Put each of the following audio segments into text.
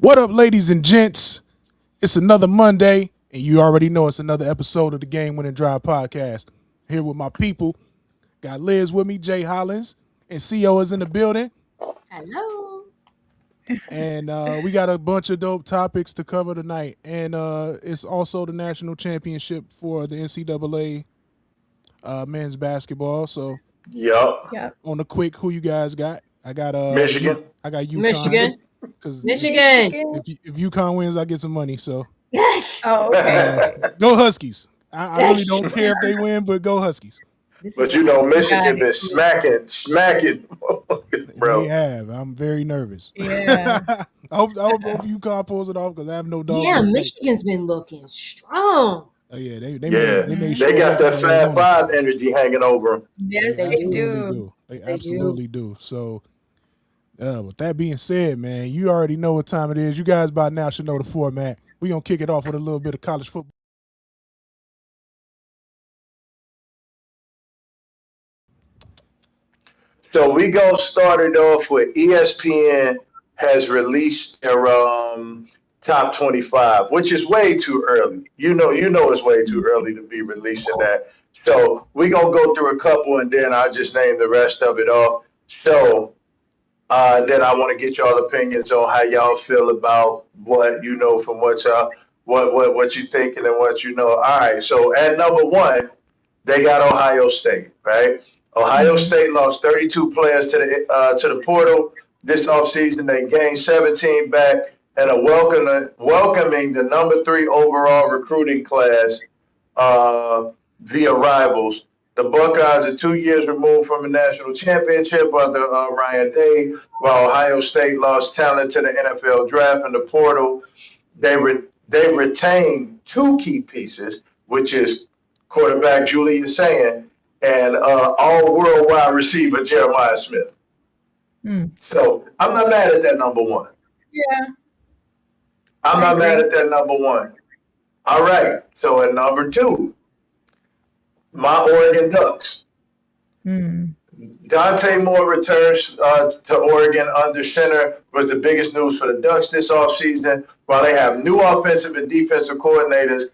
What up, ladies and gents? It's another Monday, and you already know it's another episode of the Game Winning Drive podcast. Here with my people. Got Liz with me, Jay Hollins, and CO is in the building. Hello. And we got a bunch of dope topics to cover tonight. And it's also the national championship for the NCAA men's basketball. So, Yep. on the quick, who you guys got? I got Michigan. I got UConn. Michigan. Because Michigan. if UConn wins, I get some money. So Oh, okay. go Huskies. I really don't care if they win, but go Huskies. But you know, Michigan been smacking, bro. They have. I'm very nervous. Yeah. I hope UConn pulls it off because I have no dog. yeah, Michigan's been looking strong. Oh yeah, they got that Fab Five energy hanging over them. Yes, they do. They absolutely do. So, with that being said, man, you already know what time it is. You guys by now should know the format. We're going to kick it off with a little bit of college football. So we gonna start it off with ESPN has released their top 25, which is way too early. You know it's way too early to be releasing that. So we gonna go through a couple and then I'll just name the rest of it off. So then I want to get y'all opinions on how y'all feel about what you know from what you thinking and what you know. All right. So at number one, they got Ohio State, right? Ohio State lost 32 players to the portal this offseason. They gained 17 back and are welcoming the number 3 overall recruiting class via rivals. The Buckeyes are 2 years removed from a national championship under Ryan Day, while Ohio State lost talent to the NFL draft and the portal. They retained 2 key pieces, which is quarterback Julius Sand and all-world wide receiver Jeremiah Smith. So I'm not mad at that number one. Yeah. I'm not mad at that number one. All right. So at number 2, my Oregon Ducks. Dante Moore returns to Oregon under center was the biggest news for the Ducks this offseason. While they have new offensive and defensive coordinators,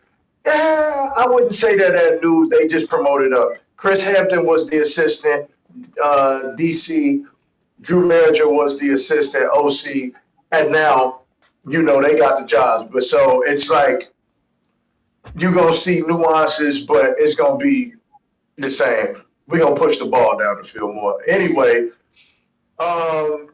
I wouldn't say that new. They just promoted up. Chris Hampton was the assistant DC. Drew Merger was the assistant OC. And now, they got the jobs. But so it's like you're going to see nuances, but it's going to be the same. We're going to push the ball down the field more. Anyway, the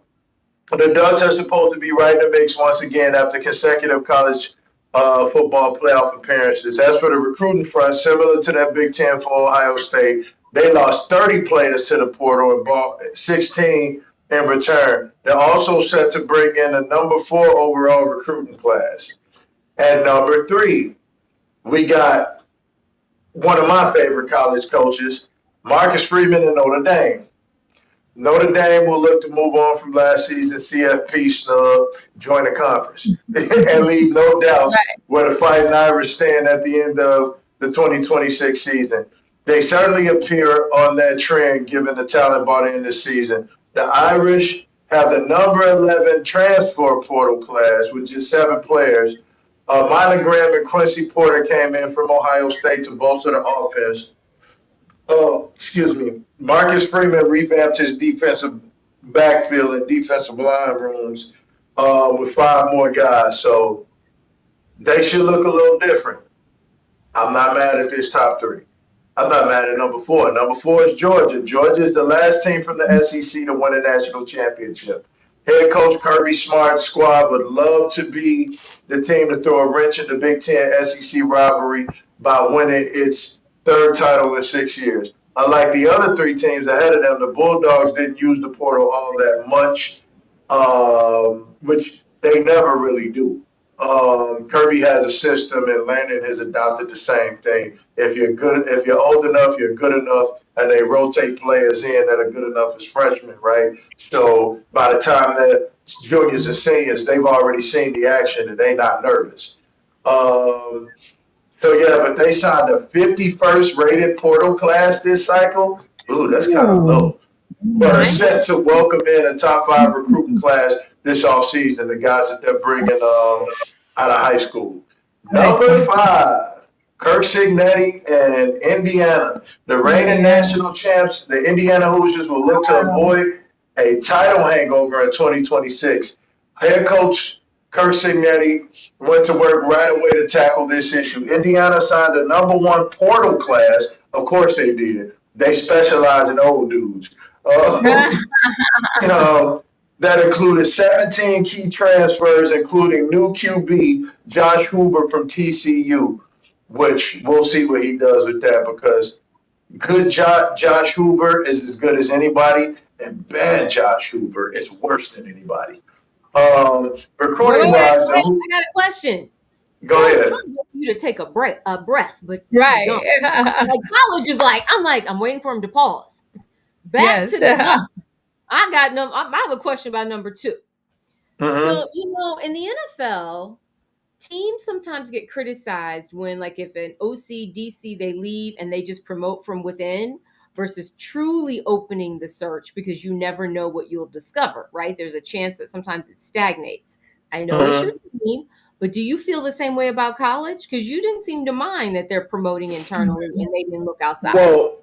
Ducks are supposed to be right in the mix once again after consecutive college football playoff appearances. As for the recruiting front, similar to that Big Ten for Ohio State, they lost 30 players to the portal and bought 16 in return. They're also set to bring in a number 4 overall recruiting class. At number 3, we got one of my favorite college coaches, Marcus Freeman in Notre Dame. Notre Dame will look to move on from last season's CFP snub, join the conference, and leave no doubts where the Fighting Irish stand at the end of the 2026 season. They certainly appear on that trend given the talent brought in this season. The Irish have the number 11 transfer portal class, which is 7 players. Milo Graham and Quincy Porter came in from Ohio State to bolster the offense. Marcus Freeman revamped his defensive backfield and defensive line rooms with 5 more guys. So they should look a little different. I'm not mad at this top 3. I'm not mad at number 4. Number 4 is Georgia. Georgia is the last team from the SEC to win a national championship. Head coach Kirby Smart's squad would love to be the team to throw a wrench in the Big Ten SEC rivalry by winning its 3rd title in 6 years. Unlike the other 3 teams ahead of them, the Bulldogs didn't use the portal all that much, which they never really do. Kirby has a system, and Landon has adopted the same thing. If you're old enough, you're good enough, and they rotate players in that are good enough as freshmen, right? So by the time that juniors and seniors, they've already seen the action, and they're not nervous. But they signed the 51st rated portal class this cycle. Ooh, that's kind of low. But are set to welcome in a top 5 recruiting class this offseason, the guys that they're bringing out of high school. Number 5, Kirk Cignetti and Indiana. The reigning national champs, the Indiana Hoosiers, will look to avoid a title hangover in 2026. Head coach Kirk Cignetti went to work right away to tackle this issue. Indiana signed a number 1 portal class. Of course they did. They specialize in old dudes. That included 17 key transfers, including new QB Josh Hoover from TCU, which we'll see what he does with that, because good Josh Hoover is as good as anybody, and bad Josh Hoover is worse than anybody. Recruiting wise, I got a question. Go ahead. I'm for you to take a breath, but Right. you don't. Like college is like, I'm waiting for him to pause. Back to the numbers. I have a question about number 2. So, in the NFL, teams sometimes get criticized when, like, if an OC, DC, they leave and they just promote from within versus truly opening the search, because you never know what you'll discover, right? There's a chance that sometimes it stagnates. I know it's your team, but do you feel the same way about college? Because you didn't seem to mind that they're promoting internally and they didn't look outside. Well,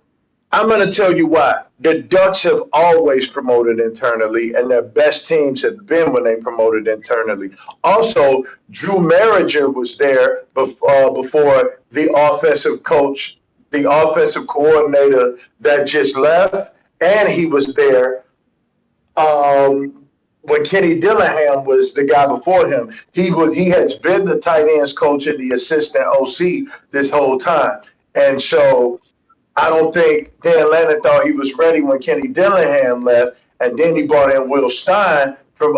I'm going to tell you why. The Ducks have always promoted internally, and their best teams have been when they promoted internally. Also, Drew Merriger was there before the offensive coach, the offensive coordinator that just left, and he was there when Kenny Dillingham was the guy before him. He has been the tight ends coach and the assistant OC this whole time. And so I don't think Dan Lannon thought he was ready when Kenny Dillingham left, and then he brought in Will Stein from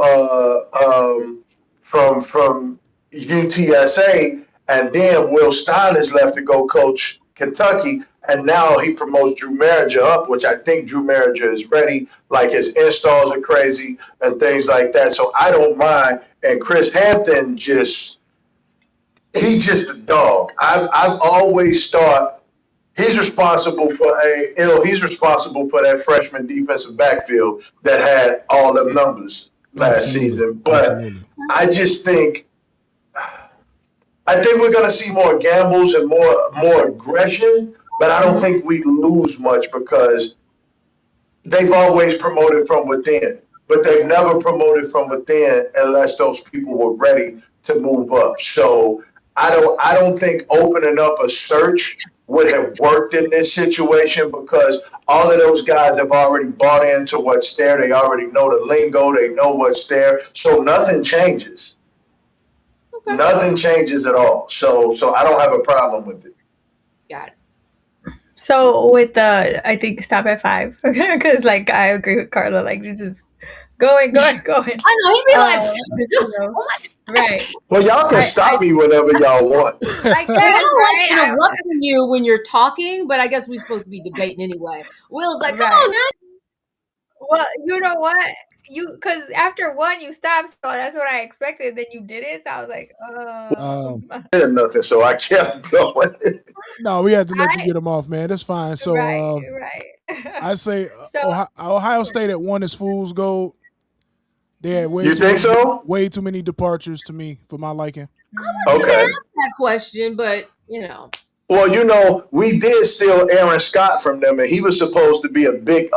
UTSA, and then Will Stein is left to go coach Kentucky, and now he promotes Drew Merriger up, which I think Drew Merriger is ready. Like, his installs are crazy and things like that, so I don't mind. And Chris Hampton he's just a dog. I've always thought he's responsible for that freshman defensive backfield that had all them numbers last season. But I think we're going to see more gambles and more aggression, but I don't think we lose much, because they've always promoted from within. But they've never promoted from within unless those people were ready to move up. So I don't think opening up a search would have worked in this situation, because all of those guys have already bought into what's there. They already know the lingo. They know what's there. So nothing changes. Okay. Nothing changes at all. So I don't have a problem with it. Got it. So with I think stop at 5, because like I agree with Carla. Like, you just going. I know he'd be like, right. Well, y'all can stop me whenever y'all want. I don't like interrupting you when you're talking, but I guess we're supposed to be debating anyway. Will's like, come on, now. Well, you know what? Because after 1, you stopped, so that's what I expected. Then you did it, so I was like, I did nothing, so I kept going. No, we had to let you get them off, man. That's fine. So, right. I say Ohio State at 1 is fool's gold. They had way too many departures to me for my liking. I was going to ask that question, but Well, we did steal Aaron Scott from them, and he was supposed to be a big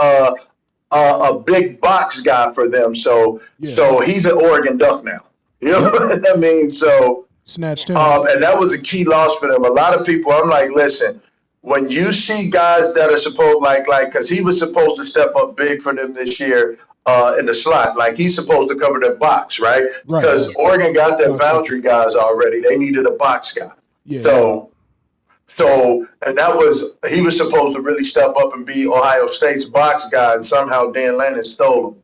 box guy for them. So he's an Oregon Duck now. You know what I mean? So snatched him. And that was a key loss for them. A lot of people, I'm like, listen, when you see guys that are supposed because he was supposed to step up big for them this year in the slot, like he's supposed to cover the box, right? Because Oregon got their boundary guys already. They needed a box guy. Yeah. So and he was supposed to really step up and be Ohio State's box guy, and somehow Dan Lannon stole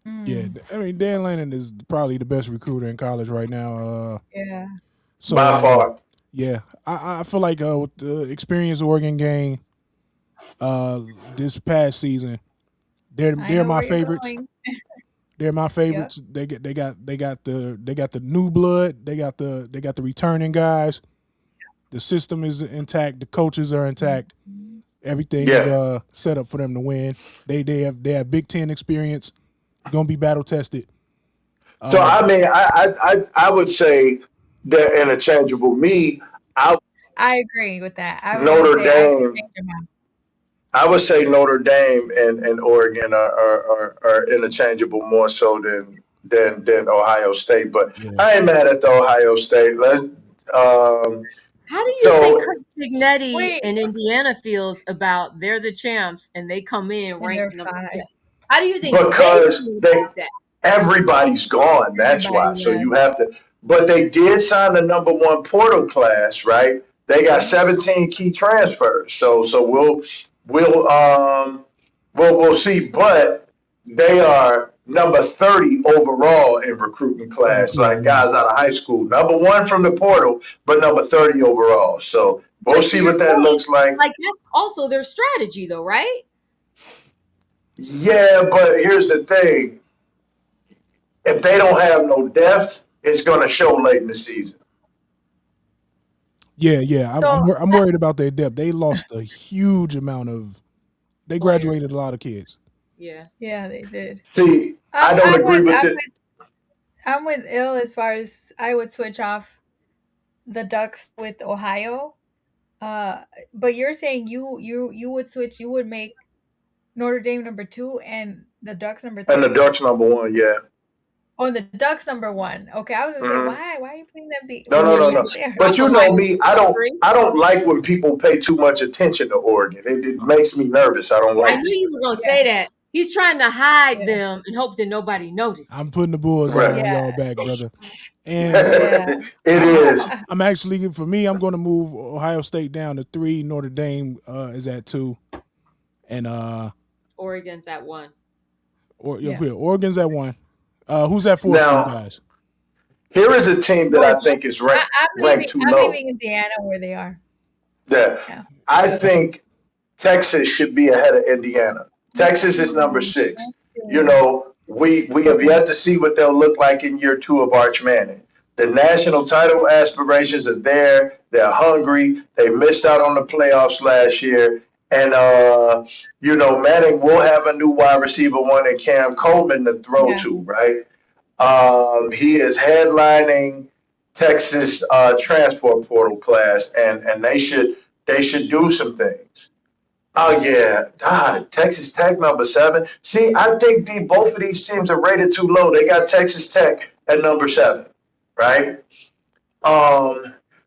him. Yeah, I mean, Dan Lannon is probably the best recruiter in college right now. So, by far. Yeah, I feel like with the experience Oregon gained this past season, they're my favorites. They're my favorites. Yep. They got the new blood. They got the returning guys. The system is intact. The coaches are intact. Everything is set up for them to win. They have Big Ten experience. Gonna be battle tested. So I mean, I would say they're interchangeable. I agree with that. I would Notre say I would Dame. change them out. I would say Notre Dame and Oregon are interchangeable more so than Ohio State. But Yeah. I ain't mad at the Ohio State. How do you think So Kurt Signetti Wait, in Indiana feels about they're the champs and they come in and they're ranked number 10? 5. How do you think they because feel about that? everybody's gone. That's Everybody why. So left. you have to. But they did sign the number one portal class, right? They got 17 key transfers. So we'll see. But they are number 30 overall in recruiting class, like Yeah. guys out of high school. Number one from the portal, but number 30 overall. So we'll But to see your what that point, looks like. like that's also their strategy, though, right? Yeah, but here's the thing. If they don't have no depth, it's going to show late in the season. Yeah. So I'm worried about their depth. They lost a huge amount of. They Players. graduated a lot of kids. Yeah. yeah, they did. See, I don't agree with it. I'm with Ill as far as I would switch off the Ducks with Ohio. But you're saying you would switch. You would make Notre Dame number 2 and the Ducks number 3. And the Ducks number one, yeah. Oh, the Ducks number 1. Okay, I was gonna say Mhm. why are you putting them? No. There? But you know me, I don't like when people pay too much attention to Oregon. It makes me nervous. I don't I like knew it. you were gonna say that. He's trying to hide Yeah. them and hope that nobody notices. I'm putting the Bulls Right. on Yeah. y'all back, brother. And Yeah. It is. I'm actually, for me, I'm going to move Ohio State down to 3. Notre Dame is at 2, and Oregon's at 1. Oregon's at 1. Who's at 4 for Now, you guys? here is a team that I think is I'm ranked too low. leaving Indiana where they are. Yeah. I think Texas should be ahead of Indiana. Texas is number 6. You know, we have yet to see what they'll look like in year 2 of Arch Manning. The national title aspirations are there. They're hungry. They missed out on the playoffs last year. And, you know, Manning will have a new wide receiver one in Cam Coleman to throw to, right? He is headlining Texas transfer portal class, and they should do some things. Oh yeah, Texas Tech number 7. See, I think both of these teams are rated too low. They got Texas Tech at number 7, right?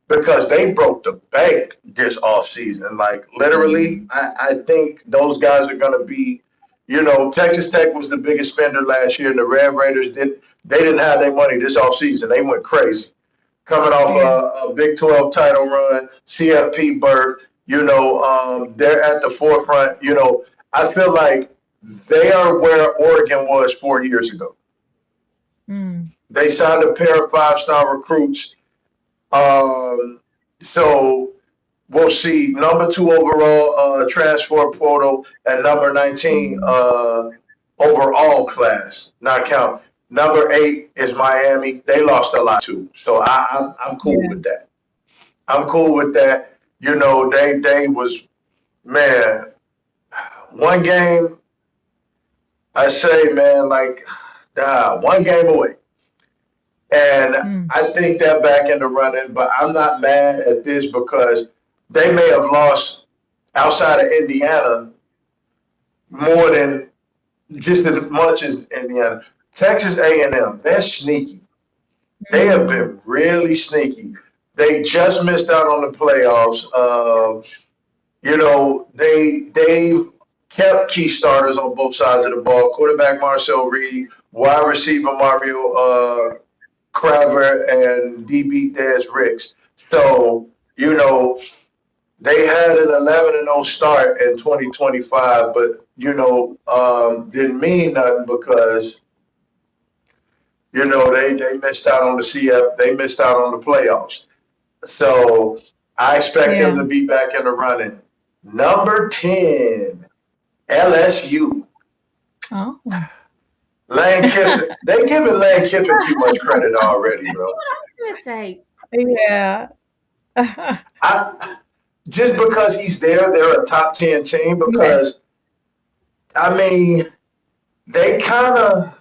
Because they broke the bank this offseason. Like literally, I think those guys are going to be. You know, Texas Tech was the biggest spender last year, and the Red Raiders didn't have their money this offseason. They went crazy. Coming off a Big 12 title run, CFP berth, you know, they're at the forefront. You know, I feel like they are where Oregon was 4 years ago. They signed a pair of 5-star recruits. So we'll see number 2 overall transfer portal and number 19 overall class, not count. Number 8 is Miami. They lost a lot too, so I'm cool with that. I'm cool with that. You know, they was, man, one game. I say, man, like, one game away. And I think they're back in the running, but I'm not mad at this because they may have lost outside of Indiana more than just as much as Indiana. Texas A&M, they're sneaky. They have been really sneaky. They just missed out on the playoffs. You know, they've kept key starters on both sides of the ball. Quarterback Marcel Reed, wide receiver Mario Craver, and DB Des Ricks. So, you know, they had an 11-0 start in 2025, but, you know, didn't mean nothing because, you know, they missed out on the CF. They missed out on the playoffs. So I expect them to be back in the running. Number 10, LSU. Oh. Lane Kiffin. They giving Lane Kiffin too much credit already, That's bro. what I was gonna say. Yeah. Just because he's there, they're a top 10 team because, I mean, they kind of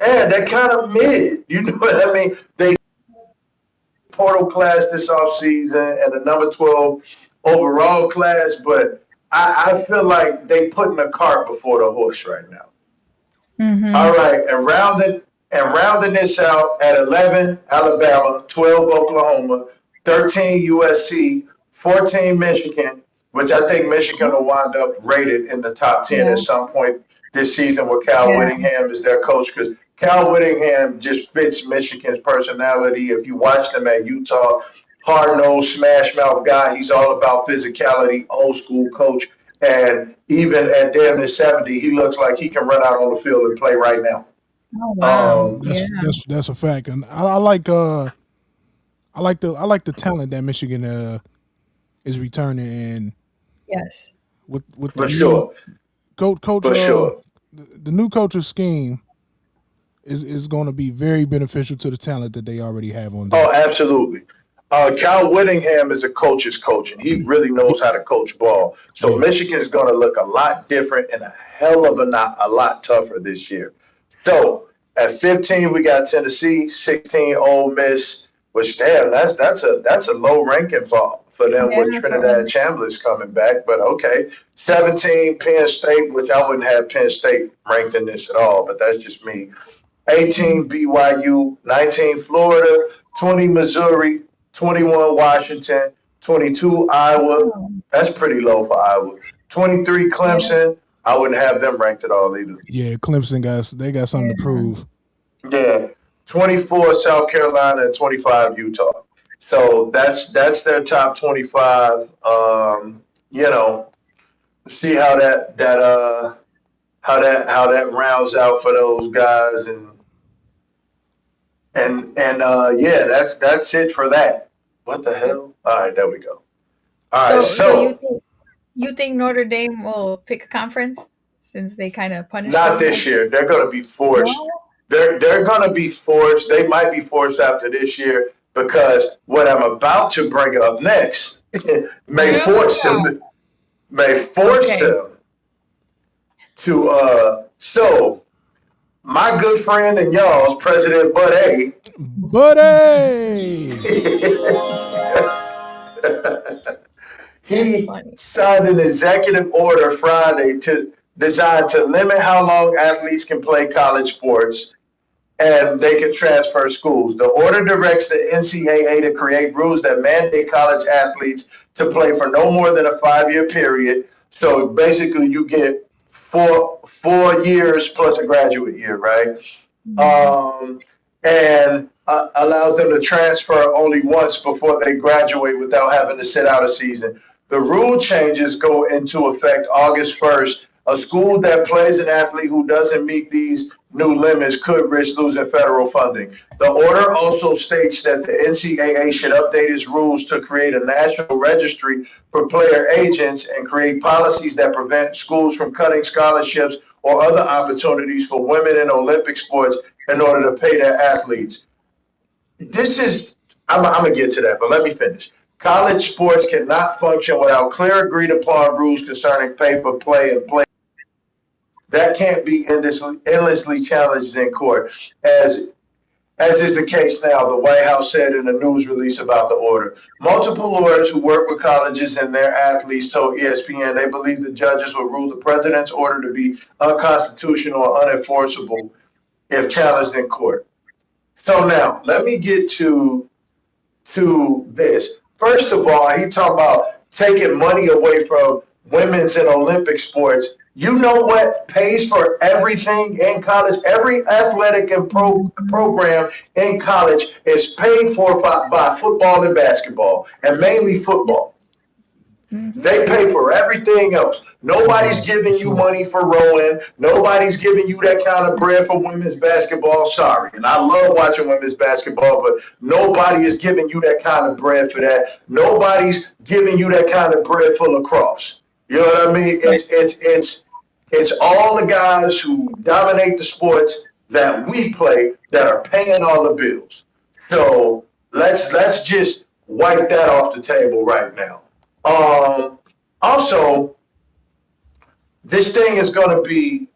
And they're kind of mid. You know what I mean? They portal class this offseason and the number 12 overall class, but I feel like they putting the cart before the horse right now. All right, and rounding this out at 11, Alabama, 12, Oklahoma, 13, USC, 14, Michigan, which I think Michigan will wind up rated in the top 10 Yeah. at some point this season with Cal Whittingham as their coach, because Cal Whittingham just fits Michigan's personality. If you watch them at Utah, hard-nosed, smash-mouth guy. He's all about physicality, old-school coach. And even at damn near 70, he looks like he can run out on the field and play right now. Oh wow. That's a fact, and I like the talent that Michigan is returning, and Yes. with the For new sure. coach For sure. the new coach's scheme is going to be very beneficial to the talent that they already have on Oh, deck. absolutely. Cal Whittingham is a coach's coach, and he really knows how to coach ball. So Yeah, Michigan is going to look a lot different and a hell of a lot tougher this year. So at 15, we got Tennessee, 16, Ole Miss. Which damn, that's a low ranking for them Yeah. with Trinidad Chandler's coming back. But okay, 17, Penn State, which I wouldn't have Penn State ranked in this at all, but that's just me. 18 BYU, 19 Florida, 20 Missouri, 21 Washington, 22 Iowa. That's pretty low for Iowa. 23 Clemson. I wouldn't have them ranked at all either. yeah. Clemson guys, they got something to prove. Yeah. 24 South Carolina and 25 Utah. So that's their top 25. You know, see how that rounds out for those guys, and yeah, that's it for that. What the hell? All right, there we go. All right, So you think Notre Dame will pick a conference since they kind of punished not them this last year. They're going to be forced. No? They're going to be forced. They might be forced after this year because what I'm about to bring up next may Yeah. force them Okay. to so my good friend and y'all's President Bud A. Buddy, He funny. signed an executive order Friday designed to limit how long athletes can play college sports and they can transfer schools. The order directs the NCAA to create rules that mandate college athletes to play for no more than a 5-year period. So basically, you get four years plus a graduate year, right? And allows them to transfer only once before they graduate without having to sit out a season. The rule changes go into effect August 1st. A school that plays an athlete who doesn't meet these new limits could risk losing federal funding. The order also states that the NCAA should update its rules to create a national registry for player agents and create policies that prevent schools from cutting scholarships or other opportunities for women in Olympic sports in order to pay their athletes. I'm going to get to that, but let me finish. College sports cannot function without clear agreed upon rules concerning pay for play and play. That can't be endlessly challenged in court, as is the case now, the White House said in a news release about the order. Multiple lawyers who work with colleges and their athletes told ESPN they believe the judges will rule the president's order to be unconstitutional or unenforceable if challenged in court. So now, let me get to this. First of all, he talking about taking money away from women's and Olympic sports. You know what pays for everything in college? Every athletic and program in college is paid for by football and basketball, and mainly football. They pay for everything else. Nobody's giving you money for rowing. Nobody's giving you that kind of bread for women's basketball. Sorry. And I love watching women's basketball, but nobody is giving you that kind of bread for that. Nobody's giving you that kind of bread for lacrosse. You know what I mean? It's all the guys who dominate the sports that we play that are paying all the bills. So let's just wipe that off the table right now. Also, this thing is going to be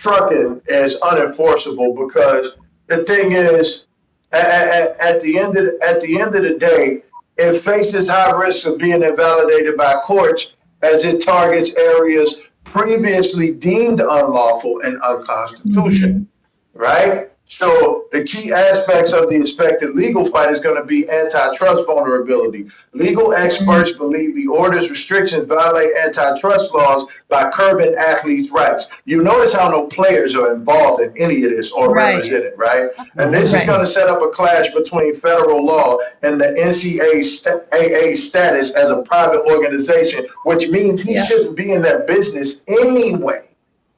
trucking is unenforceable because the thing is, at the end of the day, it faces high risk of being invalidated by courts as it targets areas previously deemed unlawful and unconstitutional, right? So the key aspects of the expected legal fight is going to be antitrust vulnerability. Legal experts believe the order's restrictions violate antitrust laws by curbing athletes' rights. You notice how no players are involved in any of this or represented, right? And this is going to set up a clash between federal law and the NCAA status as a private organization, which means he shouldn't be in that business anyway.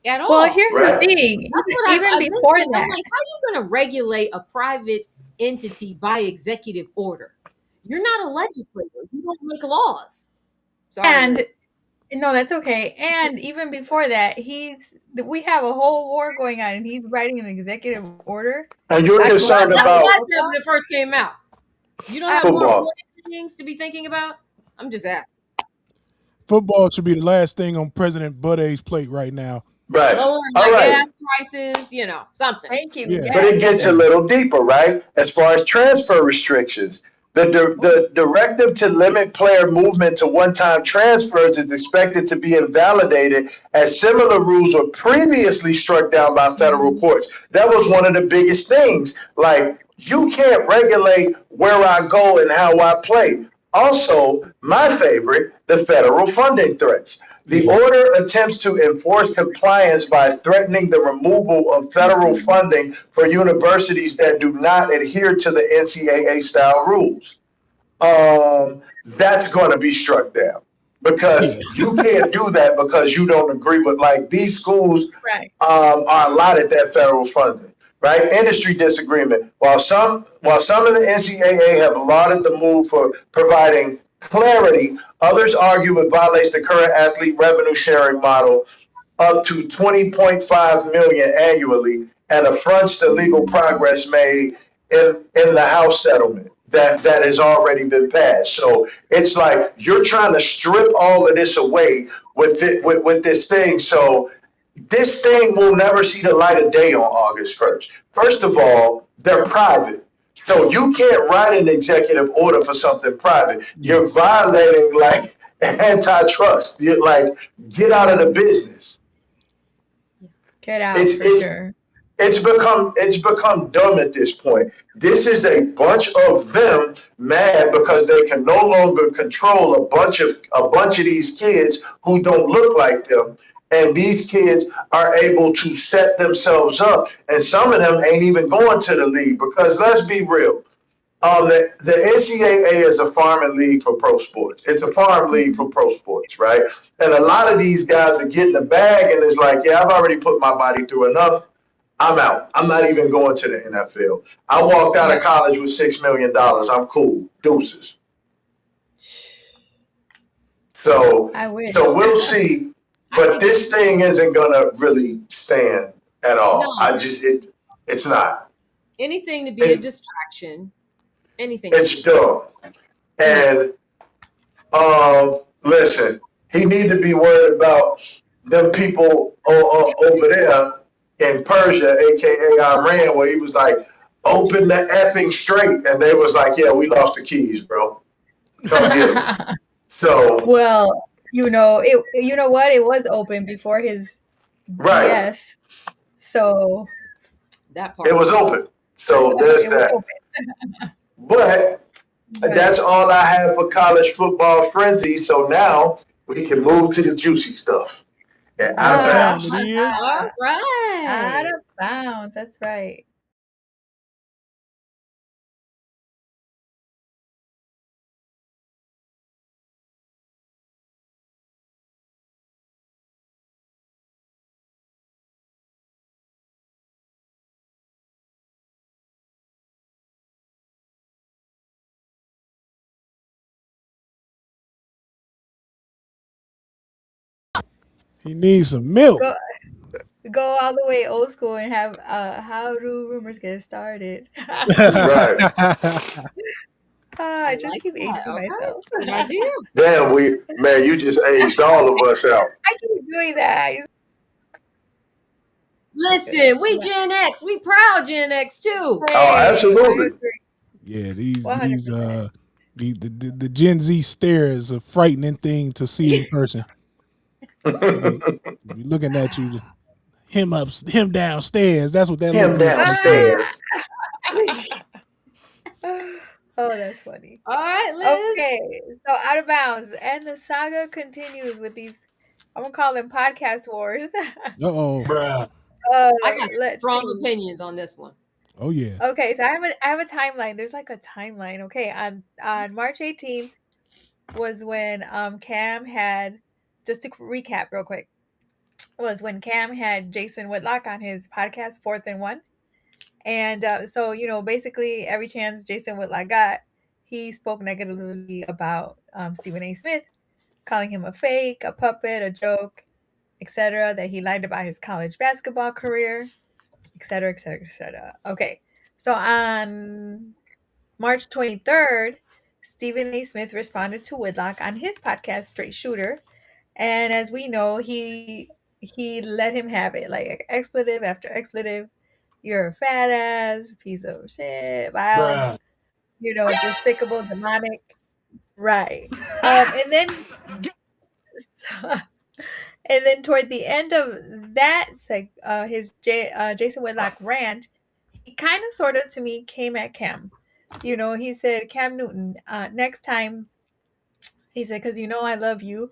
At all. Well, here's the thing. Even before that, I'm like, how are you going to regulate a private entity by executive order? You're not a legislator. You don't make laws. Sorry, and no, that's okay. And even before that, we have a whole war going on, and he's writing an executive order. And you're concerned about what I said when it first came out. You don't have football. more important things to be thinking about? I'm just asking. Football should be the last thing on President Buday's plate right now. Right. Lowering gas prices, something. Thank you. Yeah. But it gets a little deeper, right? As far as transfer restrictions, the directive to limit player movement to one-time transfers is expected to be invalidated as similar rules were previously struck down by federal courts. That was one of the biggest things. Like, you can't regulate where I go and how I play. Also, my favorite, the federal funding threats. The order attempts to enforce compliance by threatening the removal of federal funding for universities that do not adhere to the NCAA style rules. That's going to be struck down because you can't do that because you don't agree with, like, these schools are allotted that federal funding, right? Industry disagreement. While some of the NCAA have lauded the move for providing clarity, others argue it violates the current athlete revenue sharing model up to $20.5 million annually and affronts the legal progress made in the House settlement that has already been passed. So it's like you're trying to strip all of this away with this thing. So this thing will never see the light of day on August 1st. First of all, they're private. So you can't write an executive order for something private. You're violating, like, antitrust. You're like, get out of the business. Get out. It's become dumb at this point. This is a bunch of them mad because they can no longer control a bunch of these kids who don't look like them. And these kids are able to set themselves up. And some of them ain't even going to the league because, let's be real, the NCAA is a farming league for pro sports. It's a farm league for pro sports, right? And a lot of these guys are getting the bag and it's like, yeah, I've already put my body through enough. I'm out. I'm not even going to the NFL. I walked out of college with $6 million. I'm cool. Deuces. So we'll see. But this thing isn't gonna really stand at all. No. It's not. Anything to be a distraction. Anything. It's dumb. And listen, he need to be worried about them people over there in Persia, aka Iran, where he was like, open the effing strait, and they was like, yeah, we lost the keys, bro. Come get them. So well. You know what? It was open before his BS. So that part. It was open. So there's that. But that's all I have for college football frenzy. So now we can move to the juicy stuff. And out of bounds. All right. Out of bounds. That's right. He needs some milk. Go all the way old school and have how do rumors get started? Right. I just keep aging myself. I do. Damn, you just aged all of us out. I keep doing that. Listen, we Gen X. We proud Gen X too. Hey, Oh, absolutely. Yeah, these 100%. the Gen Z stare is a frightening thing to see in person. Be looking at you, him downstairs. That's what that look Him like on the screen. downstairs. Oh, that's funny. All right, Liz. Okay, so Out of Bounds, and the saga continues with these. I'm gonna call them podcast wars. Uh-oh. I got Let's strong see. opinions on this one. Oh yeah. Okay, so I have a timeline. There's like a timeline. Okay, on March 18th was when Cam had, just to recap real quick, was when Cam had Jason Whitlock on his podcast Fourth and One. And so, basically every chance Jason Whitlock got, he spoke negatively about Stephen A. Smith, calling him a fake, a puppet, a joke, etc., that he lied about his college basketball career, etc., etc., etc. Okay, so on March 23rd, Stephen A. Smith responded to Whitlock on his podcast Straight Shooter, and as we know, he let him have it, like expletive after expletive. You're a fat ass piece of shit, vile, despicable, demonic, right? And then, and then toward the end of that, Jason Whitlock rant, he kind of sort of to me came at Cam. He said, Cam Newton, next time, he said, because I love you.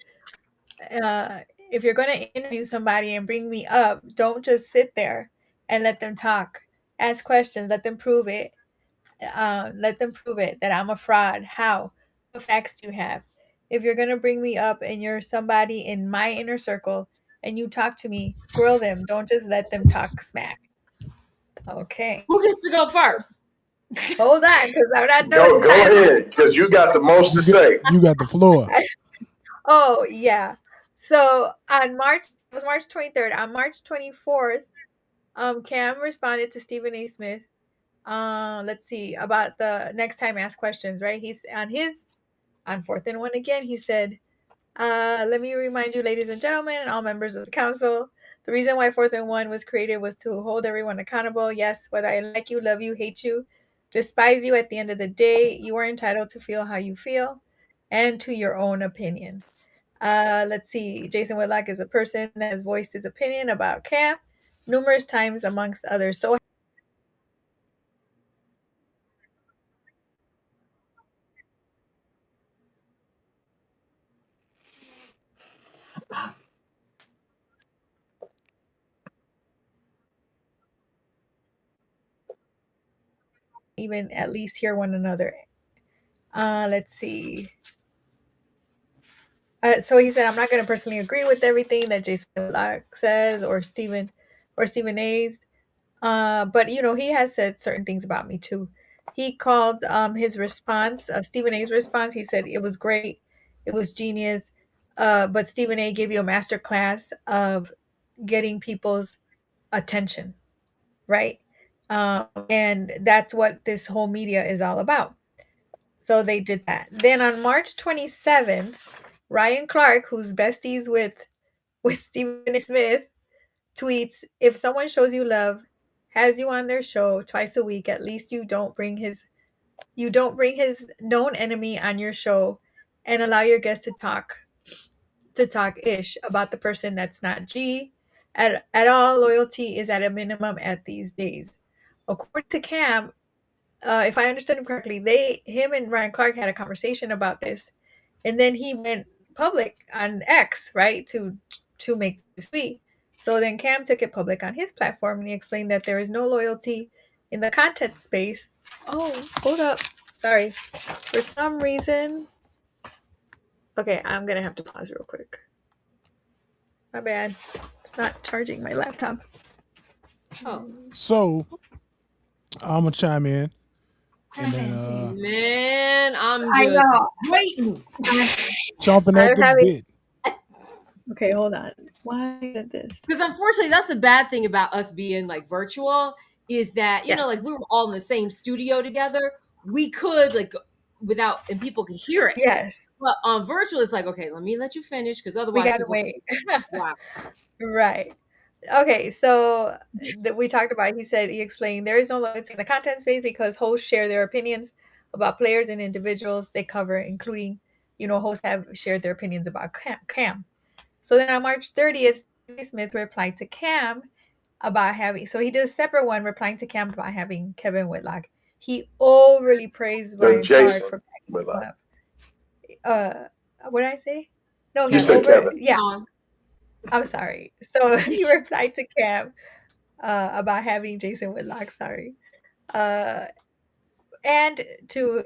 If you're going to interview somebody and bring me up, don't just sit there and let them talk. Ask questions, let them prove it. Let them prove it that I'm a fraud. How? What facts do you have? If you're going to bring me up and you're somebody in my inner circle and you talk to me, grill them. Don't just let them talk smack. Okay. Who gets to go first? Hold on, because I'm not done. Go ahead, because you got the most to say. You got the floor. Oh, yeah. So it was March 23rd. On March 24th, Cam responded to Stephen A. Smith. Let's see, about the next time ask questions, right? He's on Fourth and One again. He said, let me remind you, ladies and gentlemen, and all members of the council, the reason why Fourth and One was created was to hold everyone accountable. Yes, whether I like you, love you, hate you, despise you, at the end of the day, you are entitled to feel how you feel and to your own opinion. Let's see, Jason Whitlock is a person that has voiced his opinion about Cam numerous times, amongst others. So even at least hear one another. Let's see. So he said, I'm not going to personally agree with everything that Jason Whitlock says or Stephen A's. But he has said certain things about me too. He called his response, Stephen A's response. He said it was great, it was genius. But Stephen A gave you a master class of getting people's attention, right? And that's what this whole media is all about. So they did that. Then on March 27th, Ryan Clark, who's besties with Stephen A. Smith, tweets, if someone shows you love, has you on their show twice a week, at least you don't bring his known enemy on your show and allow your guests to talk ish about the person that's not G at all. Loyalty is at a minimum at these days. According to Cam, if I understood him correctly, him and Ryan Clark had a conversation about this, and then he went public on X, right, to make this tweet. So then Cam took it public on his platform, and he explained that there is no loyalty in the content space. Oh, hold up. Sorry. For some reason. Okay, I'm going to have to pause real quick. My bad. It's not charging my laptop. Oh. So I'm gonna chime in. And then Man, I'm just waiting. Chomping at the bit. Okay, hold on. Why did this? Because unfortunately, that's the bad thing about us being like virtual, is that, you know, like we were all in the same studio together. We could without, and people could hear it. Yes. But on virtual, it's like, okay, let me let you finish, because otherwise we gotta wait. Wow. Right. Okay, so we talked about. He explained there is no loyalty in the content space because hosts share their opinions about players and individuals they cover, including hosts have shared their opinions about Cam. So then on March 30th, Stephen Smith replied to Cam about having. So he did a separate one replying to Cam about having Kevin Whitlock. He overly praised Ryan Clark Jason for backing him Whitlock. up. What did I say? No, You said Kevin. Yeah, I'm sorry. So he replied to Cam about having Jason Whitlock. Sorry, and to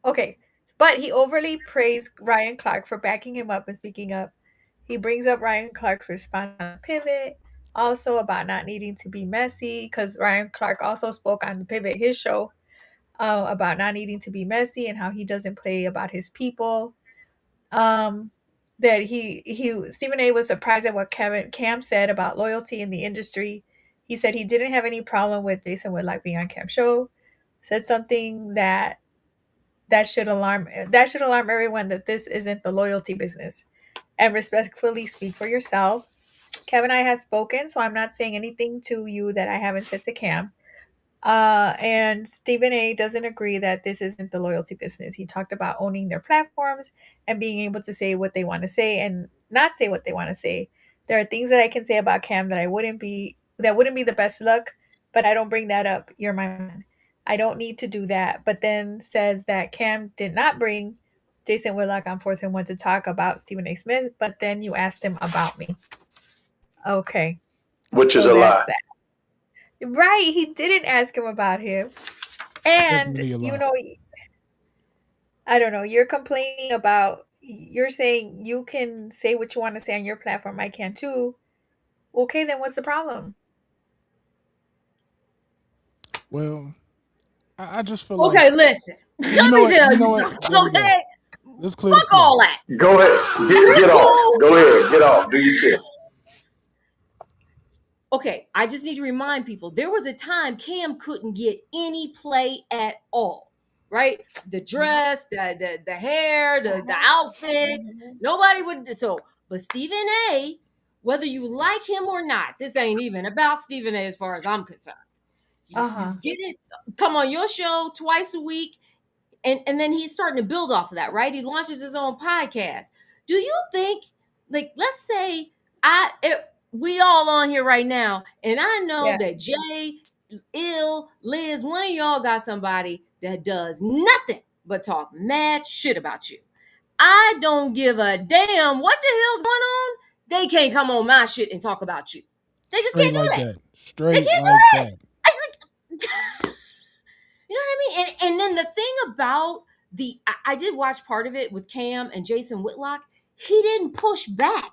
okay, but he overly praised Ryan Clark for backing him up and speaking up. He brings up Ryan Clark's response on the pivot, also about not needing to be messy, because Ryan Clark also spoke on the pivot, his show, about not needing to be messy and how he doesn't play about his people. That Stephen A was surprised at what Cam said about loyalty in the industry. He said he didn't have any problem with Jason Whitlock being on Cam's show. Said something that should alarm everyone that this isn't the loyalty business. And respectfully speak for yourself. Kevin and I have spoken, so I'm not saying anything to you that I haven't said to Cam. And Stephen A doesn't agree that this isn't the loyalty business. He talked about owning their platforms and being able to say what they want to say and not say what they want to say. There are things that I can say about Cam that wouldn't be the best look, but I don't bring that up. You're my man. I don't need to do that. But then says that Cam did not bring Jason Whitlock on 4th and 1 to talk about Stephen A. Smith, but then you asked him about me. Okay. Which is a lie. That. Right, he didn't ask him about him. And I don't know, you're complaining about, you're saying you can say what you want to say on your platform, I can too. Okay, then what's the problem? Well, I just feel okay, like... listen. Let me tell you something. Okay? Let's clear Fuck all that. Go ahead. Get off. Go ahead. Get off. Do your shit. Okay, I just need to remind people, there was a time Cam couldn't get any play at all, right? The dress, the hair, the outfits, nobody would. So, but Stephen A, whether you like him or not, this ain't even about Stephen A as far as I'm concerned. You get it, come on your show twice a week, and then he's starting to build off of that, right? He launches his own podcast. Do you think, like, let's say we all on here right now, and I know that Jay, Liz, one of y'all got somebody that does nothing but talk mad shit about you. I don't give a damn what the hell's going on. They can't come on my shit and talk about you. They just can't do that. Straight like that. You know what I mean? And then the thing about I did watch part of it with Cam and Jason Whitlock. He didn't push back.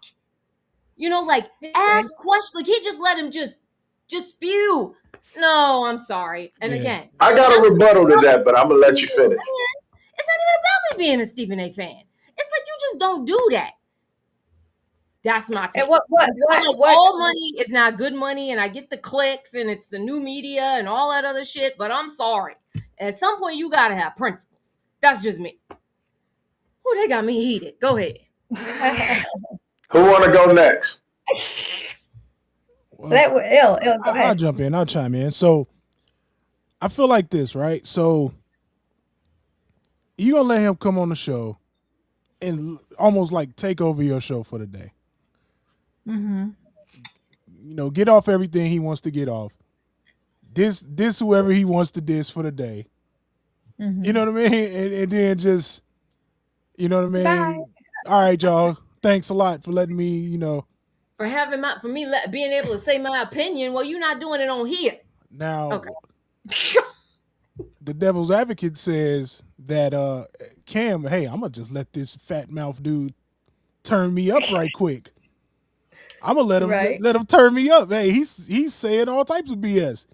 Ask questions. Like, he just let him just spew. No, I'm sorry. And again, I got a rebuttal to that, but I'm gonna let you finish. It's not even about me being a Stephen A fan. It's like, you just don't do that. That's my take. And what all money is not good money, and I get the clicks, and it's the new media and all that other shit. But I'm sorry. At some point, you gotta have principles. That's just me. Oh, they got me heated. Go ahead. Who want to go next? Well, I'll jump in. I'll chime in. So I feel like this, right? So you're going to let him come on the show and almost like take over your show for the day. Mm-hmm. Get off everything he wants to get off. Diss whoever he wants to diss for the day. Mm-hmm. You know what I mean? And then just, you know what I mean? Bye. All right, y'all. Thanks a lot for letting me, for being able to say my opinion. Well, you're not doing it on here. Now, okay. The devil's advocate says that Cam, hey, I'm gonna just let this fat mouth dude turn me up right quick. I'm gonna let him let him turn me up. Hey, he's saying all types of BS,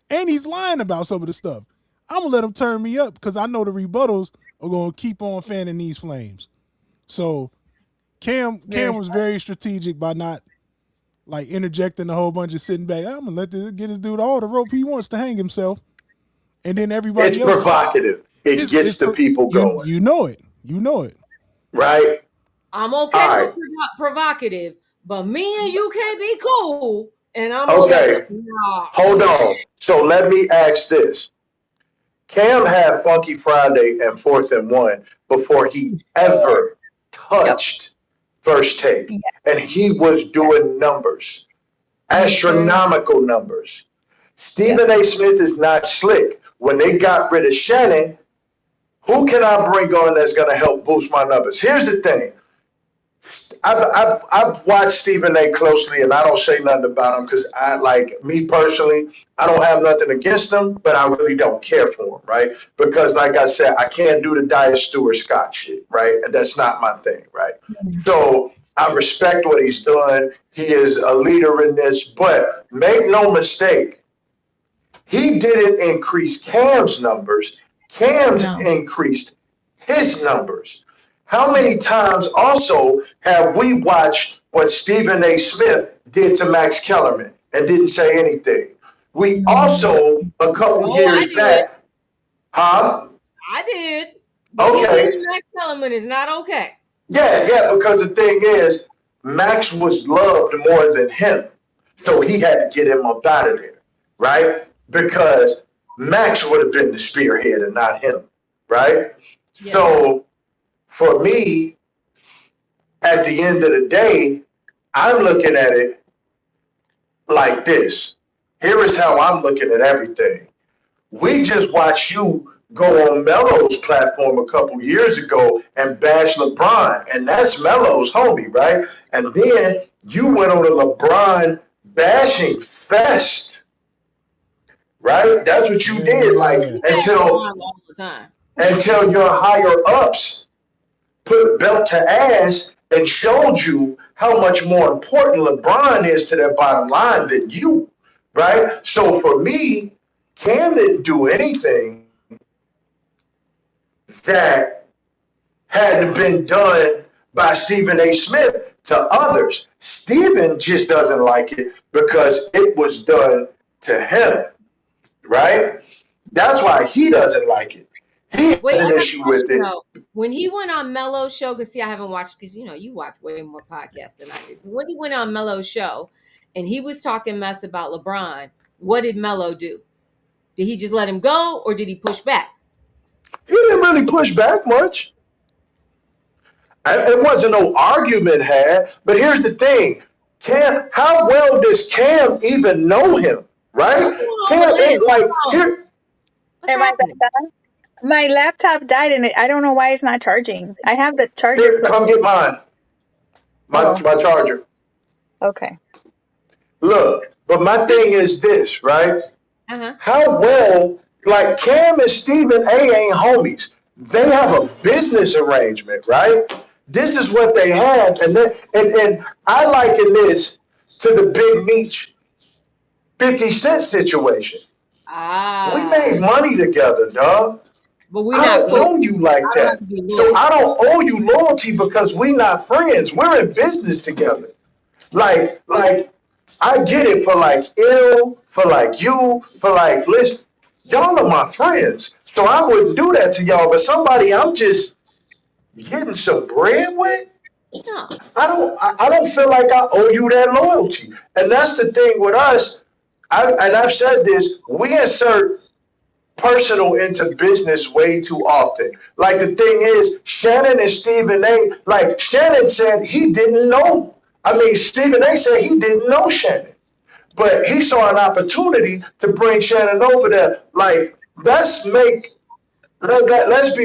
and he's lying about some of the stuff. I'm gonna let him turn me up because I know the rebuttals are gonna keep on fanning these flames. So Cam was very strategic by not like interjecting a whole bunch of sitting back. I'm gonna get this dude all the rope he wants to hang himself, and then everybody else. It's provocative. It gets the people going. You know it. Right. I'm okay with provocative, but me and you can't be cool And I'm over there Okay, saying, nah. hold on. So let me ask this. Cam had Funky Friday and 4th and 1 before he ever Yep. touched First Take. Yeah. And he was doing numbers, Sure. astronomical numbers. Yep. Stephen A. Smith is not slick. When they got rid of Shannon, who can I bring on that's going to help boost my numbers? Here's the thing. I've watched Stephen A. closely, and I don't say nothing about him because I, like me personally, I don't have nothing against him, but I really don't care for him, right? Because, like I said, I can't do the Diet Stewart Scott shit, right? And that's not my thing, right? So I respect what he's doing. He is a leader in this, but make no mistake, he didn't increase Cam's numbers. Cam's No. increased his numbers. How many times also have we watched what Stephen A. Smith did to Max Kellerman and didn't say anything? We also, a couple years back, huh? I did. But Okay. He Max Kellerman is not okay. Yeah, because the thing is, Max was loved more than him. So he had to get him up out of there, right? Because Max would have been the spearhead and not him, right? Yeah. So for me, at the end of the day, I'm looking at it like this. Here is how I'm looking at everything. We just watched you go on Melo's platform a couple years ago and bash LeBron, and that's Melo's homie, right? And then you went on a LeBron bashing fest, right? That's what you did, like until your higher ups put belt to ass and showed you how much more important LeBron is to their bottom line than you, right? So for me, Cam didn't do anything that hadn't been done by Stephen A. Smith to others. Stephen just doesn't like it because it was done to him, right? That's why he doesn't like it. He has an issue with it. When he went on Melo's show, because see, I haven't watched, because you watch way more podcasts than I do. But when he went on Melo's show and he was talking mess about LeBron, what did Melo do? Did he just let him go, or did he push back? He didn't really push back much. It wasn't no argument had, but here's the thing. Cam, how well does Cam even know him, right? Cam ain't like here. My laptop died and I don't know why it's not charging. I have the charger. Here, come get mine. My charger. Okay. Look, but my thing is this, right? How well, like Cam and Stephen A. ain't homies. They have a business arrangement, right? This is what they have, and I liken this to the Big Meech 50 Cent situation. We made money together, dog. But I don't owe you like that. So I don't owe you loyalty because we not friends. We're in business together. Like I get it for like ill, for like you, for like listen. Y'all are my friends. So I wouldn't do that to y'all, but somebody I'm just getting some bread with, no. I don't feel like I owe you that loyalty. And that's the thing with us. I've said this, we insert personal into business way too often. Like the thing is, Shannon and Stephen A, like Shannon said he didn't know. I mean, Stephen A said he didn't know Shannon. But he saw an opportunity to bring Shannon over there. Like, let's be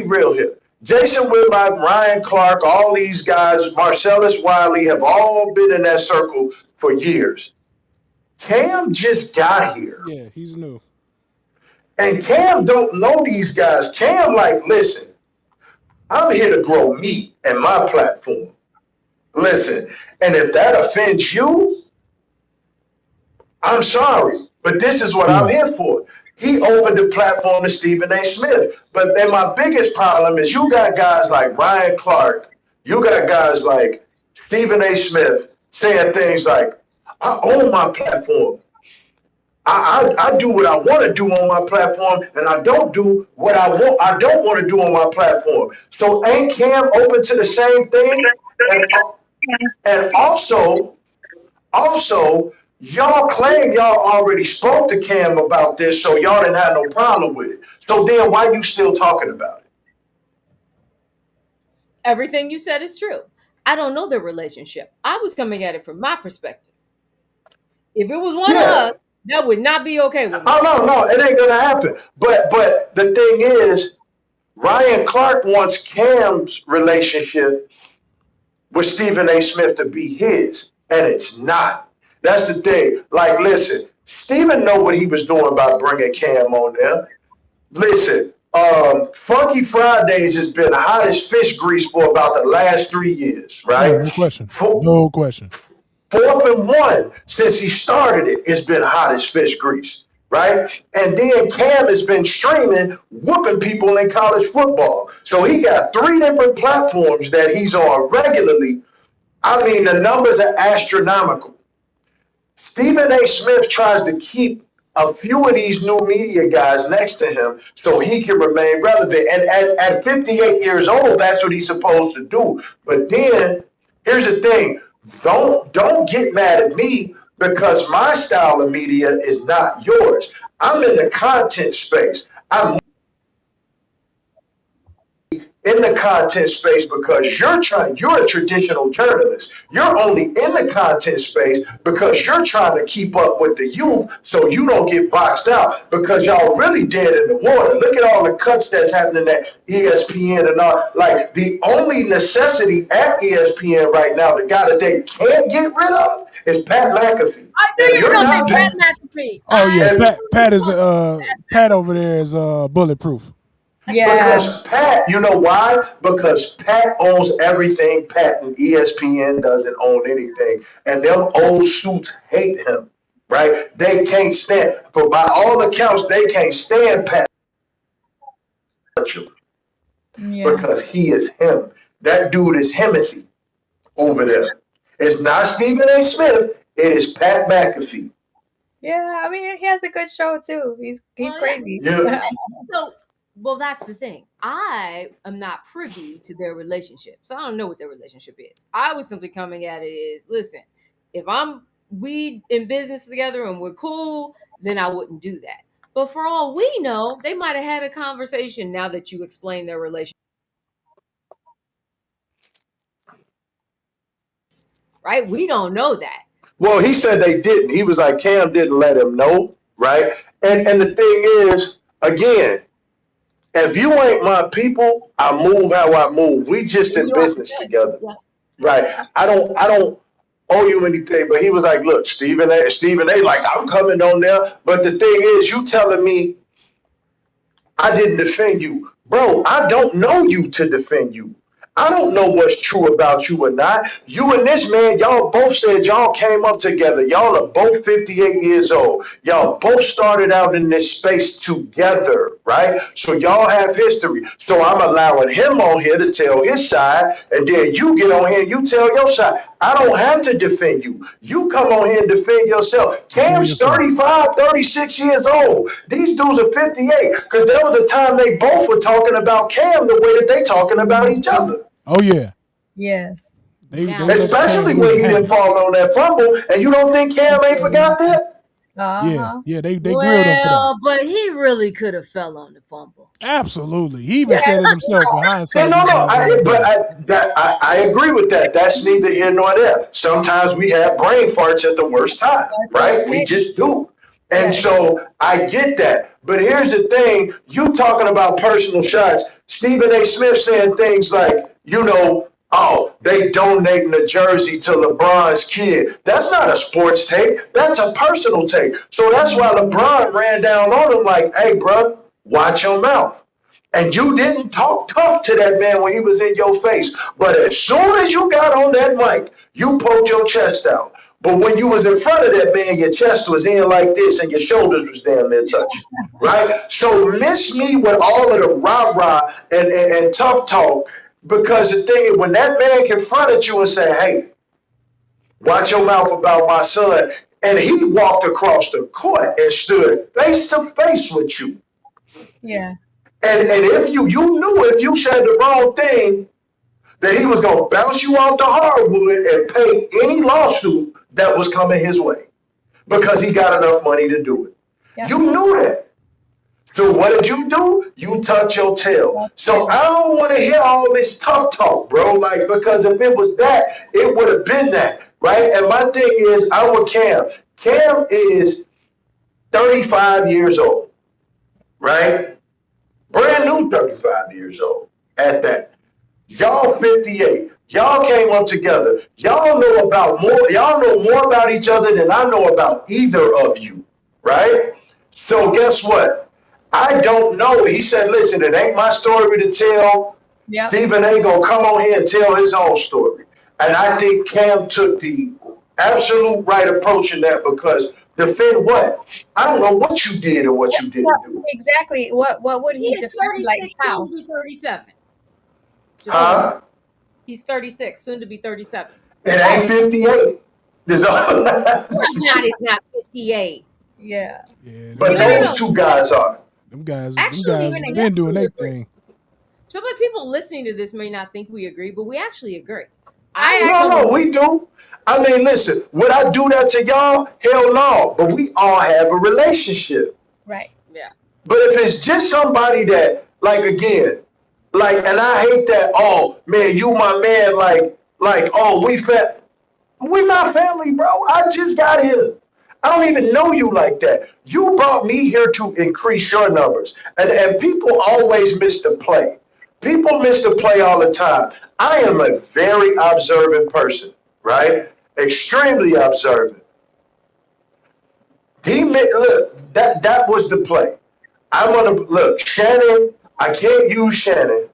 real here. Jason Whitlock, Ryan Clark, all these guys, Marcellus Wiley, have all been in that circle for years. Cam just got here. Yeah, he's new. And Cam don't know these guys. Cam like, listen, I'm here to grow meat and my platform. Listen, and if that offends you, I'm sorry, but this is what I'm here for. He opened the platform to Stephen A. Smith. But then my biggest problem is you got guys like Ryan Clark, you got guys like Stephen A. Smith saying things like, I own my platform. I do what I want to do on my platform, and I don't do what I don't want to do on my platform. So ain't Cam open to the same thing? And also, Y'all claim y'all already spoke to Cam about this, so y'all didn't have no problem with it. So then why you still talking about it? Everything you said is true. I don't know their relationship. I was coming at it from my perspective. If it was one of Yeah. us, that would not be okay with me. Oh no, it ain't gonna happen. But the thing is, Ryan Clark wants Cam's relationship with Stephen A. Smith to be his, and it's not. That's the thing. Like, listen, Stephen know what he was doing by bringing Cam on there. Listen, Funky Fridays has been hot as fish grease for about the last 3 years, right? No question. No question. 4th and 1 since he started it. It's been hot as fish grease, right? And then Cam has been streaming, whooping people in college football. So he got 3 different platforms that he's on regularly. I mean, the numbers are astronomical. Stephen A. Smith tries to keep a few of these new media guys next to him so he can remain relevant. And at 58 years old, that's what he's supposed to do. But then, here's the thing. Don't get mad at me because my style of media is not yours. I'm in the content space. I'm in the content space because you're a traditional journalist. You're only in the content space because you're trying to keep up with the youth so you don't get boxed out because y'all really dead in the water. Look at all the cuts that's happening at ESPN and all. Like, the only necessity at ESPN right now, the guy that they can't get rid of is Pat McAfee. I knew you were going to say Pat McAfee. Oh yeah, Pat over there is bulletproof. Yeah. Because Pat, you know why? Because Pat owns everything Pat, and ESPN doesn't own anything. And them old suits hate him, right? They can't stand, for by all accounts, they can't stand Pat because he is him. That dude is Himothy over there. It's not Stephen A. Smith. It is Pat McAfee. Yeah, I mean, he has a good show too. He's crazy. Yeah. So, well, that's the thing. I am not privy to their relationship, so I don't know what their relationship is. I was simply coming at it is, listen, if we in business together and we're cool, then I wouldn't do that. But for all we know, they might have had a conversation now that you explain their relationship. Right? We don't know that. Well, he said they didn't. He was like, Cam didn't let him know, right? And the thing is, again, if you ain't my people, I move how I move. We just in business together, right? I don't owe you anything. But he was like, look, Stephen A, like, I'm coming on there. But the thing is, you telling me I didn't defend you, bro. I don't know you to defend you. I don't know what's true about you or not. You and this man, y'all both said y'all came up together. Y'all are both 58 years old. Y'all both started out in this space together, right? So y'all have history. So I'm allowing him on here to tell his side, and then you get on here and you tell your side. I don't have to defend you. You come on here and defend yourself. Cam's 35, 36 years old. These dudes are 58 because there was a time they both were talking about Cam the way that they talking about each other. Oh yeah. Yes. Especially when he didn't fall on that fumble, and you don't think Cam ain't forgot that? Yeah, they grilled him for that. But he really could have fell on the fumble. Absolutely, he even said it himself in hindsight. I agree with that. That's neither here nor there. Sometimes we have brain farts at the worst time, right? We just do. And so I get that. But here's the thing. You talking about personal shots. Stephen A. Smith saying things like, oh, they donating a jersey to LeBron's kid. That's not a sports take. That's a personal take. So that's why LeBron ran down on him like, hey, bro, watch your mouth. And you didn't talk tough to that man when he was in your face. But as soon as you got on that mic, you poked your chest out. But when you was in front of that man, your chest was in like this and your shoulders was damn near touching, right? So miss me with all of the rah-rah and tough talk, because the thing is, when that man confronted you and said, hey, watch your mouth about my son, and he walked across the court and stood face to face with you. Yeah. And if you knew if you said the wrong thing, that he was going to bounce you off the hardwood and pay any lawsuit that was coming his way. because he got enough money to do it. Yeah. You knew that. So what did you do? You tucked your tail. So I don't want to hear all this tough talk, bro. Like, because if it was that, it would have been that, right? And my thing is, I'm with Cam. Cam is 35 years old, right? Brand new 35 years old at that. Y'all 58. Y'all came up together. Y'all know more about each other than I know about either of you, right? So guess what? I don't know. He said, listen, it ain't my story to tell. Yep. Stephen A gonna come on here and tell his own story. And I think Cam took the absolute right approach in that, because defend what? I don't know what you did or what you didn't do. Exactly. What would he defend? 36, Like how? soon to be 37. Huh? He's 36, soon to be 37. It ain't 58. It's not 58. Yeah. But those two guys are. Them guys Actually, have been doing their thing. Some of the people listening to this may not think we agree, but we actually agree. No, we do. I mean, listen, would I do that to y'all? Hell no. But we all have a relationship. Right. Yeah. But if it's just somebody that, like, again, like, and I hate that, oh, man, you my man, like, oh, we not family, bro. I just got here. I don't even know you like that. You brought me here to increase your numbers. And people always miss the play. People miss the play all the time. I am a very observant person, right? Extremely observant. Look, that was the play. I'm gonna look, Shannon. I can't use Shannon,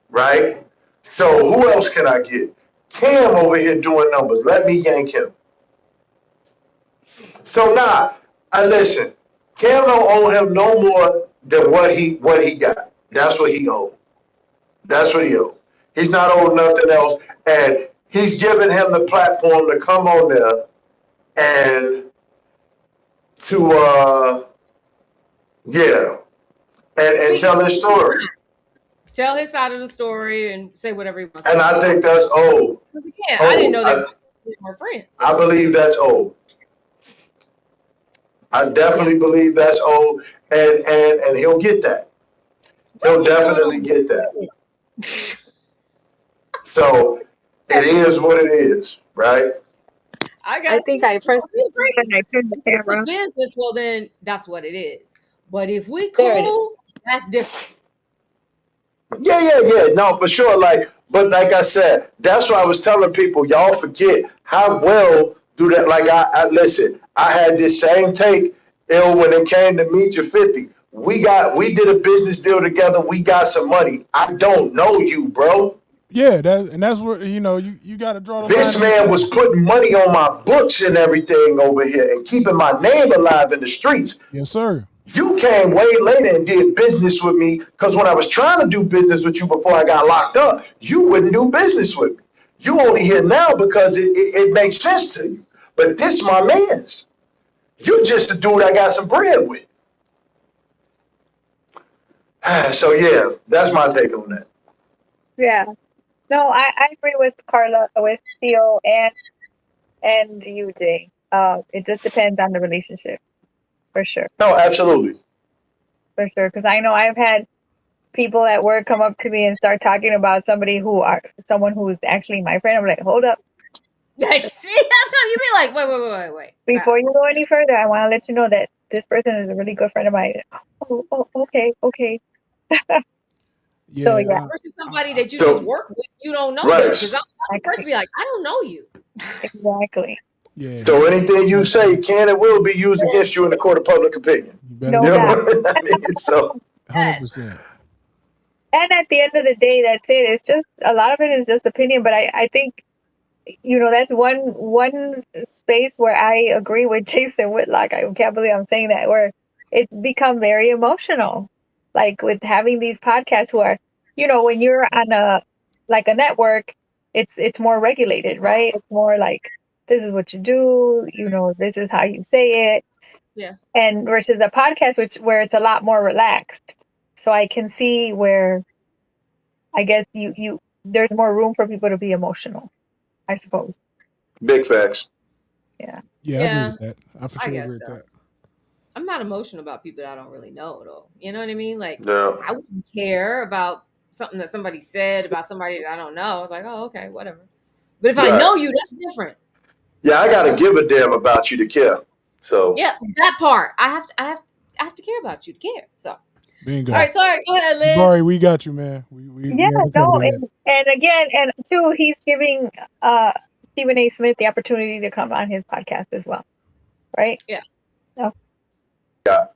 right? So who else can I get? Cam over here doing numbers. Let me yank him. So now, listen. Cam don't owe him no more than what he got. That's what he owed. That's what he owed. He's not owed nothing else, and he's giving him the platform to come on there and to and tell his story. Tell his side of the story and say whatever he wants. And I think that's old. Yeah, I didn't know that were friends. I believe that's old. I definitely believe that's old, and he'll get that. He'll definitely get that. So it is what it is, right? I think I personally agree when I turned the camera. If it's business, well then that's what it is. But if we cool, that's different. Yeah. No, for sure. But like I said, that's why I was telling people, y'all forget how well do that. Like I listen, I had this same take when it came to Meet Your 50. We did a business deal together. We got some money. I don't know you, bro. Yeah, that's where you got to draw the line. This man was putting money on my books and everything over here and keeping my name alive in the streets. Yes, sir. You came way later and did business with me, because when I was trying to do business with you before I got locked up, you wouldn't do business with me. You only here now because it makes sense to you. But this my man's. You just a dude I got some bread with. So yeah, that's my take on that. Yeah. No, I agree with Carla, with Theo, and you, Jay. It just depends on the relationship, for sure. No, absolutely. For sure, because I know I've had people at work come up to me and start talking about someone who's actually my friend. I'm like, hold up. See, that's how you be like, wait. Before you go any further, I want to let you know that this person is a really good friend of mine. Oh, okay. Yeah. So yeah. Versus somebody that you just work with, you don't know. Right. Because I'm the person be like, I don't know you. Exactly. Yeah. So anything you say can and will be used against you in the court of public opinion. You better No do doubt. I mean, so 100%. And at the end of the day, that's it. It's just a lot of it is just opinion. But I think, that's one space where I agree with Jason Whitlock. I can't believe I'm saying that, where it's become very emotional. Like with having these podcasts where, when you're on a network, it's more regulated, right? It's more like, this is what you do, this is how you say it. Yeah. And versus a podcast, where it's a lot more relaxed. So I can see where, I guess there's more room for people to be emotional, I suppose. big facts. Yeah, I agree with that. I for I sure guess agree with so. that. I'm not emotional about people that I don't really know, though. You know what I mean? Like, Yeah. I wouldn't care about something that somebody said about somebody that I don't know. It's like, oh, okay, whatever. But if I Right. know you, that's different. Yeah, I gotta give a damn about you to care. So Yeah, that part. I have to care about you to care. So, all Bingo. right, sorry. Go ahead, Liz. Jabari, we got you, man. We Yeah, have you no, covered here. and again, and two, he's giving Stephen A. Smith the opportunity to come on his podcast as well, right? Yeah. No. yeah.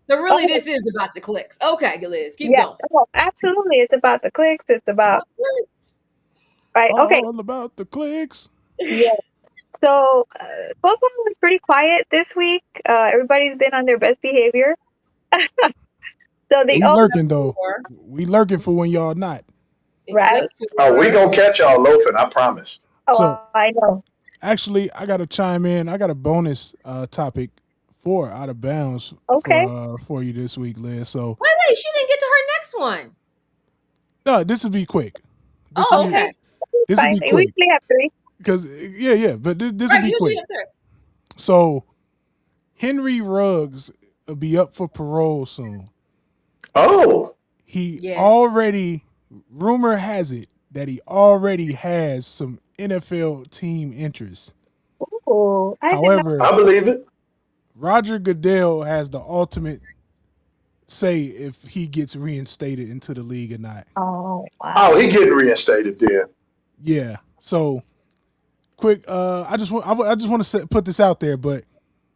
So really, Oh, this is about the clicks. Okay, Liz, keep yeah. going. Oh, absolutely. It's about the clicks. It's about Clicks. right. Okay. All about the clicks. Yeah. So football was pretty quiet this week. Everybody's been on their best behavior. So the We oh lurking though. For, We lurking for when y'all not. right. except Oh, we for gonna catch y'all loafing, I promise. So Oh, I know. actually, I got to chime in. I got a bonus topic for out of bounds Okay. for you this week, Liz. So wait, she didn't get to her next one. no, this will be quick. This Oh, will be okay. this will Fine. be We quick usually have three. because yeah, but this will Right, be usually quick. up there. So Henry Ruggs will be up for parole soon. Oh, He Yeah. already, rumor has it that he already has some NFL team interest. Ooh, I did not. However, I believe it. Roger Goodell has the ultimate say if he gets reinstated into the league or not. Oh wow. Oh, he getting reinstated then. Yeah. So quick, I just want to put this out there, but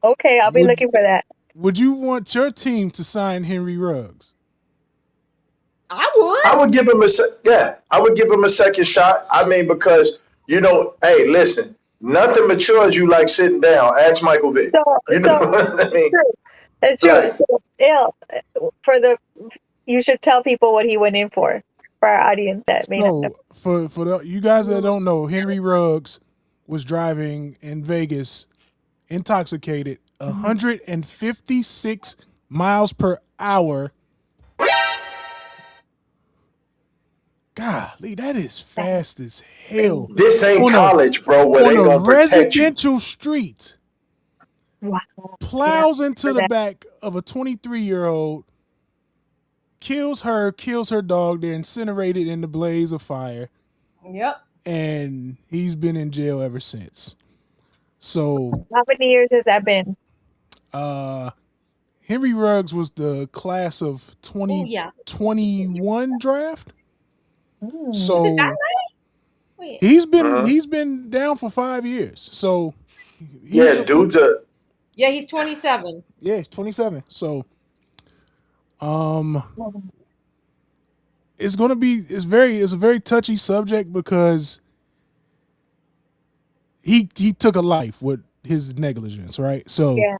Okay, I'll be would looking for that. would you want your team to sign Henry Ruggs? I would. I would give him I would give him a second shot. I mean, because hey, listen, nothing matures you like sitting down. Ask Michael Vick. So, You know so what I mean? true. That's true. Right. So, you should tell people what he went in for our audience that may not know. So for you guys that don't know, Henry Ruggs was driving in Vegas intoxicated 156 miles per hour. Golly, that is fast as hell. This ain't On a- college, bro, where On they a gonna protect you. residential street, Wow. plows into the that. back of a 23-year-old, kills her dog. They're incinerated in the blaze of fire, Yep. and he's been in jail ever since. So How many years has that been? Henry Ruggs was the class of Oh, yeah. 2021 draft. Mm. So Is it that way? Wait. he's been down for 5 years. So Yeah, dude's Yeah, he's 27. yeah, he's 27. So it's a very touchy subject because he took a life with his negligence, right? So Yeah,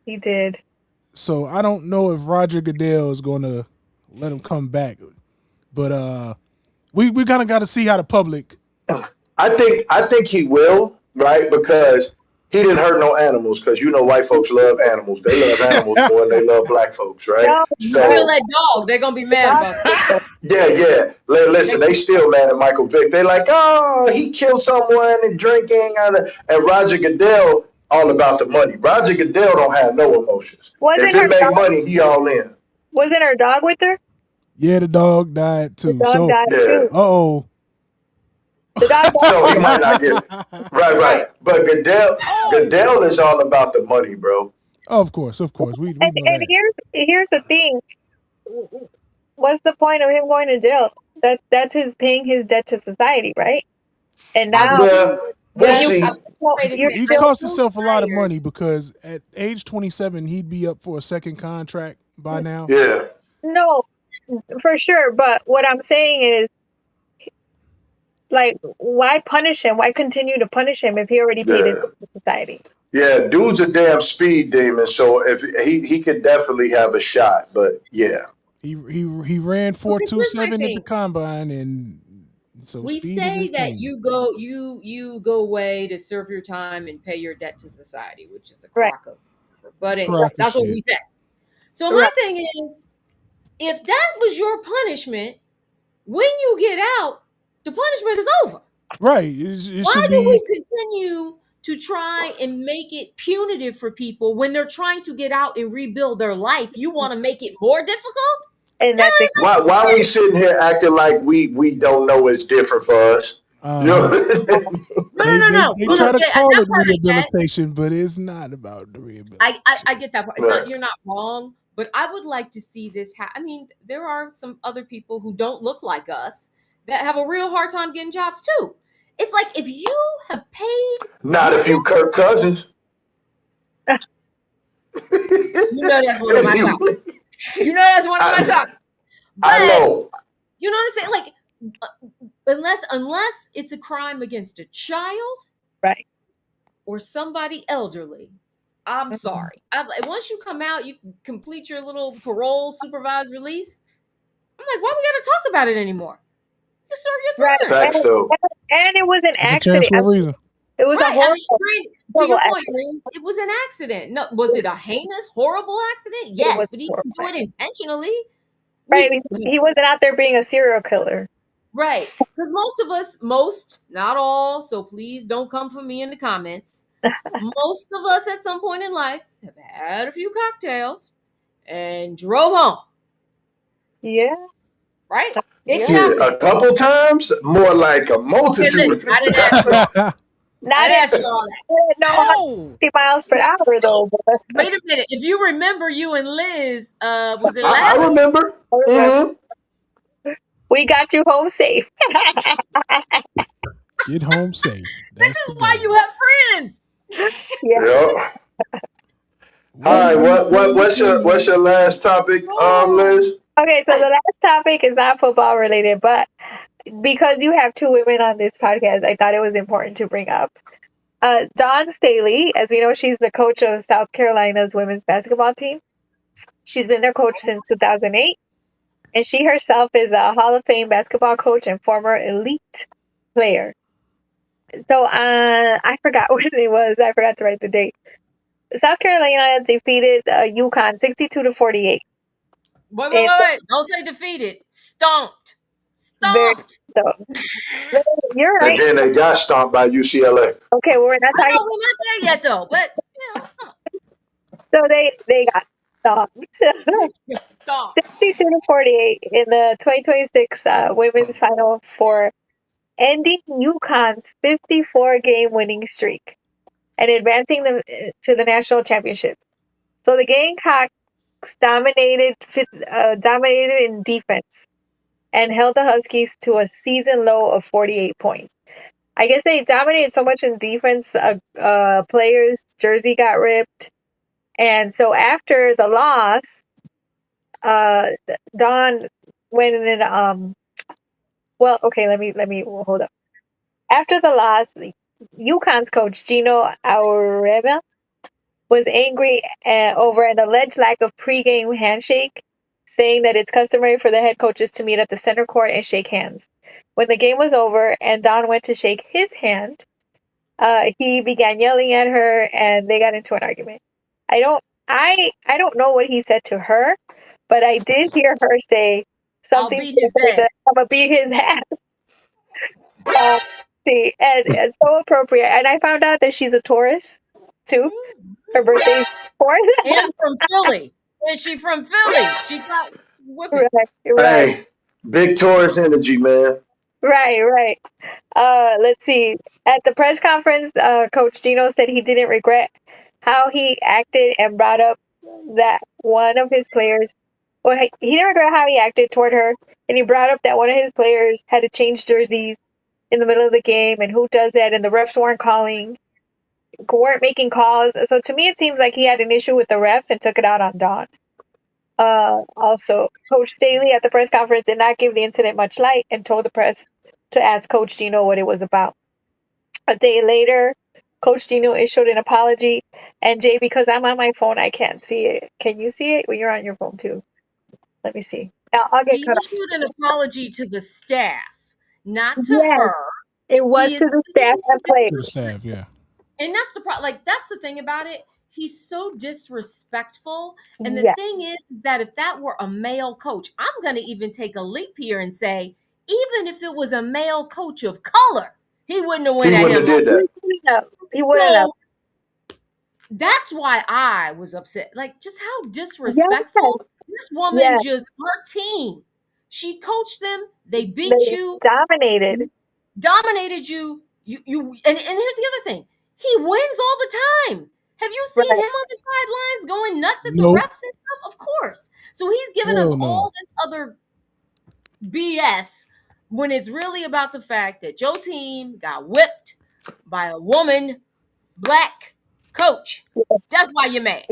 he did. So I don't know if Roger Goodell is going to let him come back, but we kind of got to see how the public. I think he will, right? Because he didn't hurt no animals. Because white folks love animals. They love animals more than they love black folks, right? No, Kill So that dog. They're gonna be mad about that. yeah. Listen, they still mad at Michael Vick. They like, oh, he killed someone and drinking, and Roger Goodell all about the money. Roger Goodell don't have no emotions. Wasn't If it her make dog? money, he all in. Wasn't her dog with her? Yeah, the dog died too. The dog died Yeah. too. Oh. The dog died. So he might not get it. Right. But Goodell is all about the money, bro. Of course, we know And that. here's the thing. What's the point of him going to jail? That's his paying his debt to society, right? And now Yeah, we'll see. He cost himself a lot of money because at age 27 he'd be up for a second contract by now. Yeah. No, for sure. But what I'm saying is, like, why punish him? Why continue to punish him if he already paid his debt to society? Yeah, dude's a damn speed demon, so if he could definitely have a shot, but yeah. He ran 4.27 at the combine, and so we speed is say his that thing. you go away to serve your time and pay your debt to society, which is a crock of. But anyway, that's what we say. So my thing is, if that was your punishment, when you get out, the punishment is over. Right. Why do we continue to try and make it punitive for people when they're trying to get out and rebuild their life. You want to make it more difficult? And that's it. Why we sitting here acting like we don't know it's different for us? You know? They No, try to Jay, call that it part I get. rehabilitation, but it's not about the rehabilitation. I get that part. It's not, you're not wrong, but I would like to see this. I mean, there are some other people who don't look like us that have a real hard time getting jobs too. It's like if you have paid, Not if you Kirk Cousins. you know that's one of my topics. You know that's one of my topics. I know. You know what I'm saying? Like, unless it's a crime against a child, Right, or somebody elderly, I'm sorry. Once you come out, you complete your little parole supervised release. I'm like, why we got to talk about it anymore? You serve your time. right. Facts though. And it was an Like a chance accident. for a reason. It was a Right. horrible, To your horrible point, Liz, it was an accident. No, was it a heinous, horrible accident? It Yes, was but he didn't do it intentionally. right. He wasn't out there being a serial killer. Right. Because most, not all, so please don't come for me in the comments. Most of us at some point in life have had a few cocktails and drove home. Yeah. Right? Yeah. Shit, a couple times, more like a multitude of I didn't ask you all that. Not I at didn't ask you all that. no 50 miles per hour though. But Wait a minute. If you remember, you and Liz, was it I last? remember. we got you home safe. Get home safe. This is why you have friends. Yeah. Yep. All right, what's your last topic, Liz? Okay, so the last topic is not football related, but because you have two women on this podcast, I thought it was important to bring up. Dawn Staley, as we know, she's the coach of South Carolina's women's basketball team. She's been their coach since 2008, and she herself is a Hall of Fame basketball coach and former elite player. So I forgot what it was. I forgot to write the date. South Carolina defeated UConn 62-48. Wait. Don't say defeated. Stomped. You're right. And then they got stomped by UCLA. Okay, well, we're not talking. We're not there yet, though. But you know, So they got stomped. 62-48 in the 2026 women's final four, ending UConn's 54-game winning streak and advancing them to the national championship. So the Gamecocks dominated in defense and held the Huskies to a season low of 48 points. I guess they dominated so much in defense, players' jersey got ripped. And so after the loss, Dawn went in, let me hold up. After the loss, UConn's coach, Gino Aureba, was angry over an alleged lack of pregame handshake, saying that it's customary for the head coaches to meet at the center court and shake hands. When the game was over and Don went to shake his hand, he began yelling at her and they got into an argument. I don't know what he said to her, but I did hear her say something. I'm gonna beat his ass. See, and it's so appropriate. And I found out that she's a Taurus too. Her birthday's Taurus. And from Philly. Is she from Philly? She got whipping. Right. Hey, big Taurus energy, man. Right. Let's see. At the press conference, Coach Gino said he didn't regret how he acted and brought up that one of his players. Well, he didn't regret how he acted toward her, and he brought up that one of his players had to change jerseys in the middle of the game, and who does that? And the refs weren't making calls. So to me, it seems like he had an issue with the refs and took it out on Dawn. Also, Coach Staley at the press conference did not give the incident much light and told the press to ask Coach Gino what it was about. A day later, Coach Gino issued an apology. And Jay, because I'm on my phone, I can't see it. Can you see it? Well, you're on your phone too. Let me see. I'll get he issued an apology to the staff, not to her. It was to the staff and players. To the staff, yeah. And that's the problem. Like, that's the thing about it. He's so disrespectful. And the thing is that if that were a male coach, I'm going to even take a leap here and say, even if it was a male coach of color, He wouldn't have He went at wouldn't him. have did that. He wouldn't have. So that's why I was upset. Like, just how disrespectful. This woman Yes. just, her team, she coached them. They beat They you, dominated. dominated you. And here's the other thing. He wins all the time. Have you seen Right. him on the sidelines going nuts at the Nope. refs and stuff? Of course. So he's giving us Hell no. all this other BS when it's really about the fact that your team got whipped by a woman, black coach. That's why you're mad.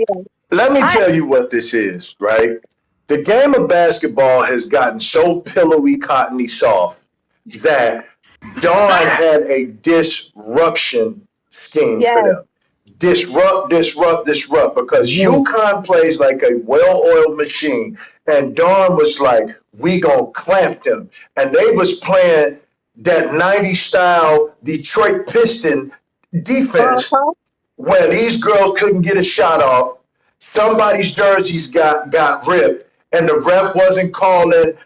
Let me tell you what this is, right? The game of basketball has gotten so pillowy, cottony soft that Dawn had a disruption scheme for them. Disrupt, because UConn plays like a well-oiled machine, and Dawn was like, we gonna clamp them. And they was playing that 90s style Detroit Piston defense where these girls couldn't get a shot off. Somebody's jerseys got ripped, and the ref wasn't calling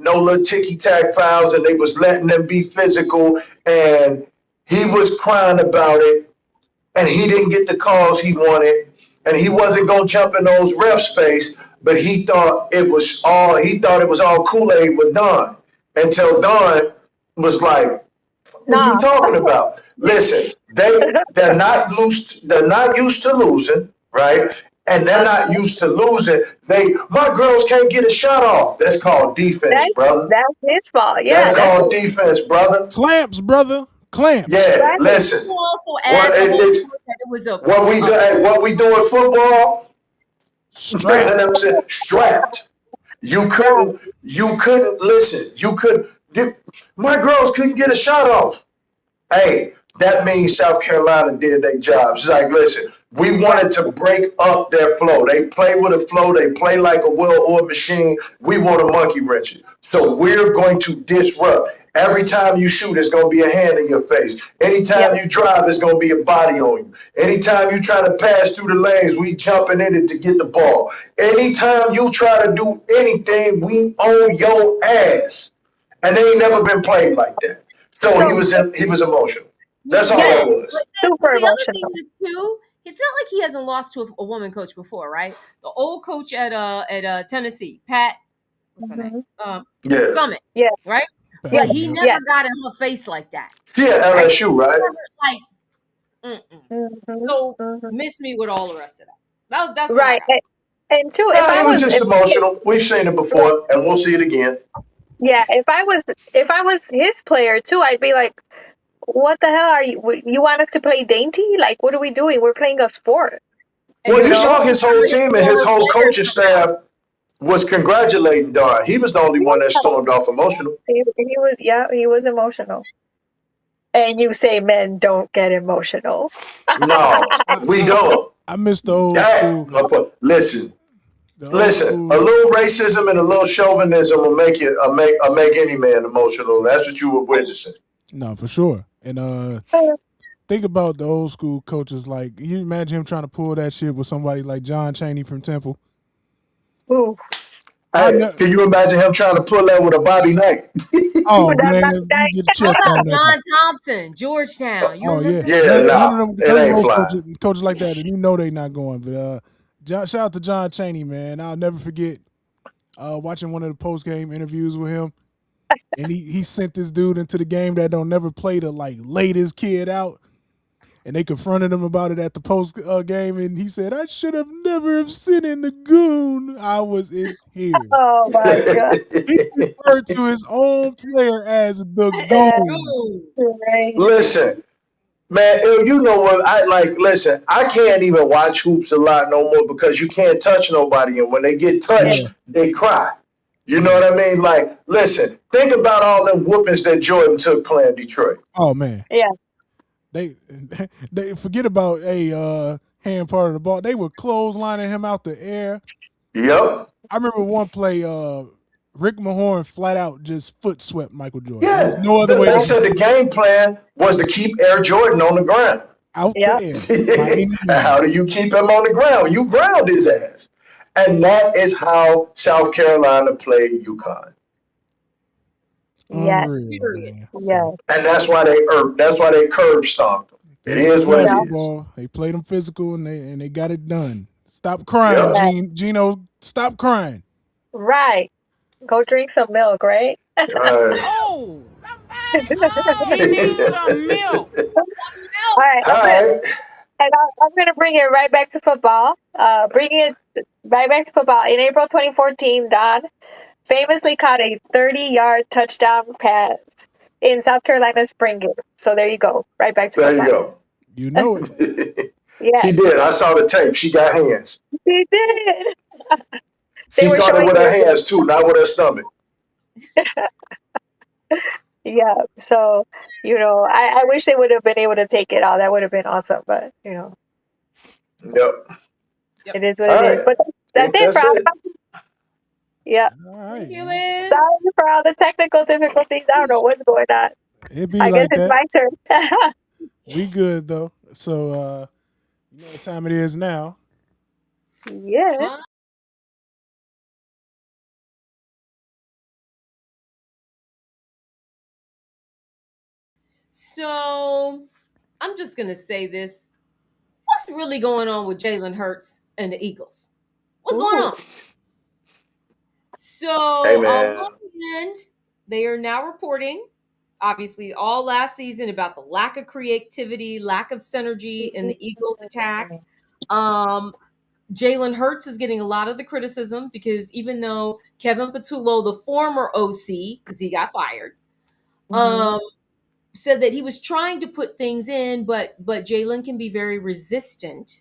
no little ticky-tack fouls, and they was letting them be physical, and he was crying about it, and he didn't get the calls he wanted, and he wasn't gonna jump in those refs' face, but he thought it was all Kool-Aid with Don, until Don was like, what are you talking about? Listen, they're not used to losing, right? And they're not used to losing. My girls can't get a shot off. That's called defense, brother. That's his fault. Yeah, That's called defense, brother. Clamps, brother. Clamps. Yeah, listen. You also add the whole point that it was a What we do in football? Strapped. Strapped. You couldn't listen. My girls couldn't get a shot off. Hey, that means South Carolina did their job. It's like, listen, we wanted to break up their flow. They play with a flow. They play like a well-oiled machine. We want to monkey wrench it. So we're going to disrupt. Every time you shoot, it's going to be a hand in your face. Anytime you drive, it's going to be a body on you. Anytime you try to pass through the lanes, we jumping in it to get the ball. Anytime you try to do anything, we own your ass. And they ain't never been played like that. So he was emotional. That's all it was. Super the emotional. other thing is too, it's not like he hasn't lost to a woman coach before, right? The old coach at Tennessee, Pat, what's her name? Summit. Yeah. Right? Yeah. But he never got in her face like that. Yeah, LSU, right? So miss me with all the rest of that. That's right. And two, if I was just emotional. We've seen it before, and we'll see it again. Yeah, if I was his player too, I'd be like, what the hell are you? You want us to play dainty? Like, what are we doing? We're playing a sport. Well, you saw his whole team and his whole coaching staff was congratulating Dar. He was the only one that stormed off emotional. He was emotional. And you say men don't get emotional. No, we don't. I miss the old school. Listen, a little racism and a little chauvinism will make any man emotional. That's what you were witnessing. No, for sure. And think about the old school coaches. Like, you imagine him trying to pull that shit with somebody like John Chaney from Temple. Ooh. Hey, can you imagine him trying to pull that with a Bobby Knight? Oh man, you get checked on that. John Thompson, Georgetown. It ain't fly. Coaches like that, and you know they not going. But shout out to John Chaney, man. I'll never forget watching one of the post game interviews with him, and he sent this dude into the game that don't never play to like lay this kid out. And they confronted him about it at the post game, and he said, "I should have never have sent in the goon. I was in here." Oh my god! He referred to his own player as the goon. Listen, man, you know what? Listen, I can't even watch hoops a lot no more because you can't touch nobody, and when they get touched, they cry. You know what I mean? Like, listen, think about all them whoopings that Jordan took playing Detroit. Oh man, yeah. They forget about a hand part of the ball. They were clotheslining him out the air. Yep. I remember one play, Rick Mahorn flat out just foot swept Michael Jordan. Yeah. There's no other way. They said the game plan was to keep Air Jordan on the ground. Out there. How do you keep him on the ground? You ground his ass. And that is how South Carolina played UConn. Yes. Unreal, Period. man. Yes. And that's why they curb stomped them. It Physical is what it Yeah. is. basketball. They played them physical and they got it done. Stop crying, Yep. Yes. Gino. Stop crying. Right. Go drink some milk, right? Right. Oh, he needs some milk. All right. All right. I'm gonna bring it right back to football. Bringing it right back to football. In April 2014, Don famously caught a 30-yard touchdown pass in South Carolina's spring game. So there you go. Right back to There you football. go. You know it. She Yes, did. I saw the tape. She got hands. he did. They She were caught it showing with her you. hands too, not with her stomach. Yeah. So, I wish they would have been able to take it all. That would have been awesome. But, Yep. it is what All it is. right. But I that's think it that's for all it. yeah. All right, Thank you, man. Liz. Sorry for all the technical difficulties. I don't know what's going on. It be I guess like it's that. my turn. We good though. So you know what time it is now. Yeah. Time. So I'm just gonna say this. What's really going on with Jalen Hurts and the Eagles? What's going Ooh. on? So Hey on man. one hand, they are now reporting, obviously, all last season about the lack of creativity, lack of synergy in the Eagles attack. Um, Jalen Hurts is getting a lot of the criticism because even though Kevin Patullo, the former OC, because he got fired, Mhm. um, said that he was trying to put things in, but Jalen can be very resistant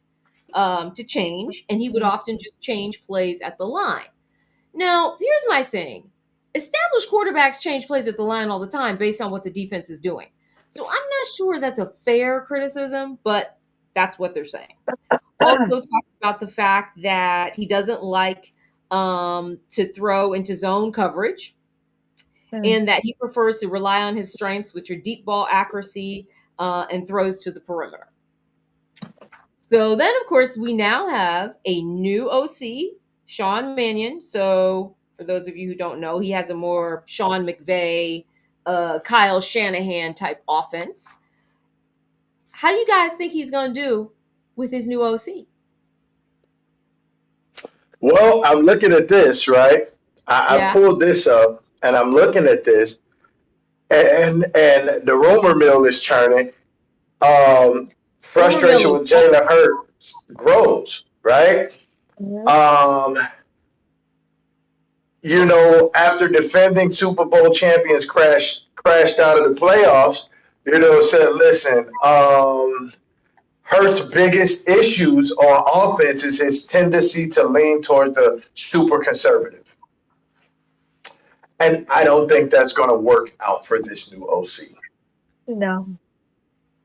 to change, and he would often just change plays at the line. Now, here's my thing. Established quarterbacks change plays at the line all the time based on what the defense is doing. So I'm not sure that's a fair criticism, but that's what they're saying. Also talked about the fact that he doesn't like to throw into zone coverage Mm. and that he prefers to rely on his strengths, which are deep ball accuracy and throws to the perimeter. So then, of course, we now have a new OC, Sean Mannion. So for those of you who don't know, he has a more Sean McVay, Kyle Shanahan type offense. How do you guys think he's going to do with his new OC? Well, I'm looking at this, right? I Yeah. pulled this up and I'm looking at this and the rumor mill is churning. Rumor Frustration mill. with Jalen Hurts grows, right? Mhm. Um, after defending Super Bowl champions crashed out of the playoffs, said, listen, Hurts' biggest issues on offense is his tendency to lean toward the super conservative. And I don't think that's going to work out for this new OC. No.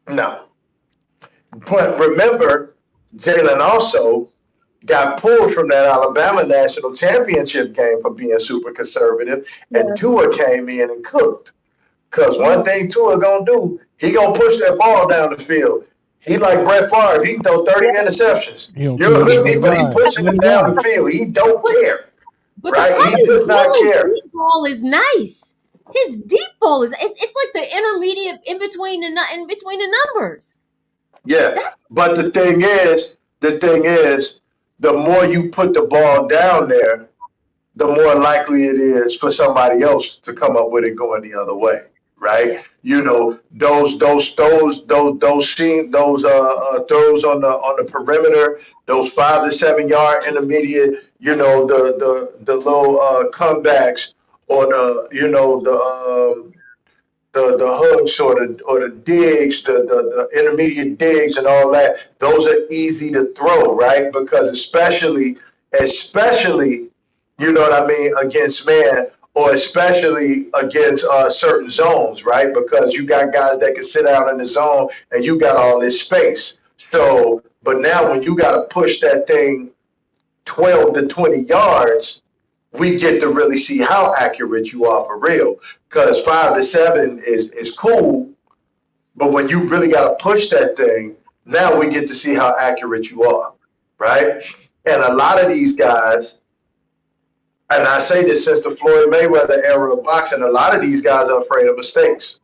No. But remember, Jalen also got pulled from that Alabama national championship game for being super conservative, and Yeah. Tua came in and cooked. Because one Mm. thing Tua gonna do, he gonna push that ball down the field. He like Brett Favre, he can throw 30 Yeah. interceptions. He don't You know care. what I Let mean? it But he ride. pushing Let it it down ride. the field. He don't But, care, but the right? problem He is does not Jalen's care. deep ball is nice. His deep ball is it's like the intermediate in between the numbers. Yeah. That's But the thing is, the more you put the ball down there, the more likely it is for somebody else to come up with it going the other way, right? yeah. Those throws on the perimeter, those 5 to 7 yard intermediate, the little comebacks or the hooks or the digs, the intermediate digs and all that, those are easy to throw, right? Because especially, you know what I mean, against man or especially against certain zones, right? Because you got guys that can sit out in the zone and you got all this space. So, but now when you got to push that thing 12 to 20 yards, we get to really see how accurate you are for real. Because 5 to 7 is cool, but when you really got to push that thing, now we get to see how accurate you are, right? And a lot of these guys, and I say this since the Floyd Mayweather era of boxing, a lot of these guys are afraid of mistakes.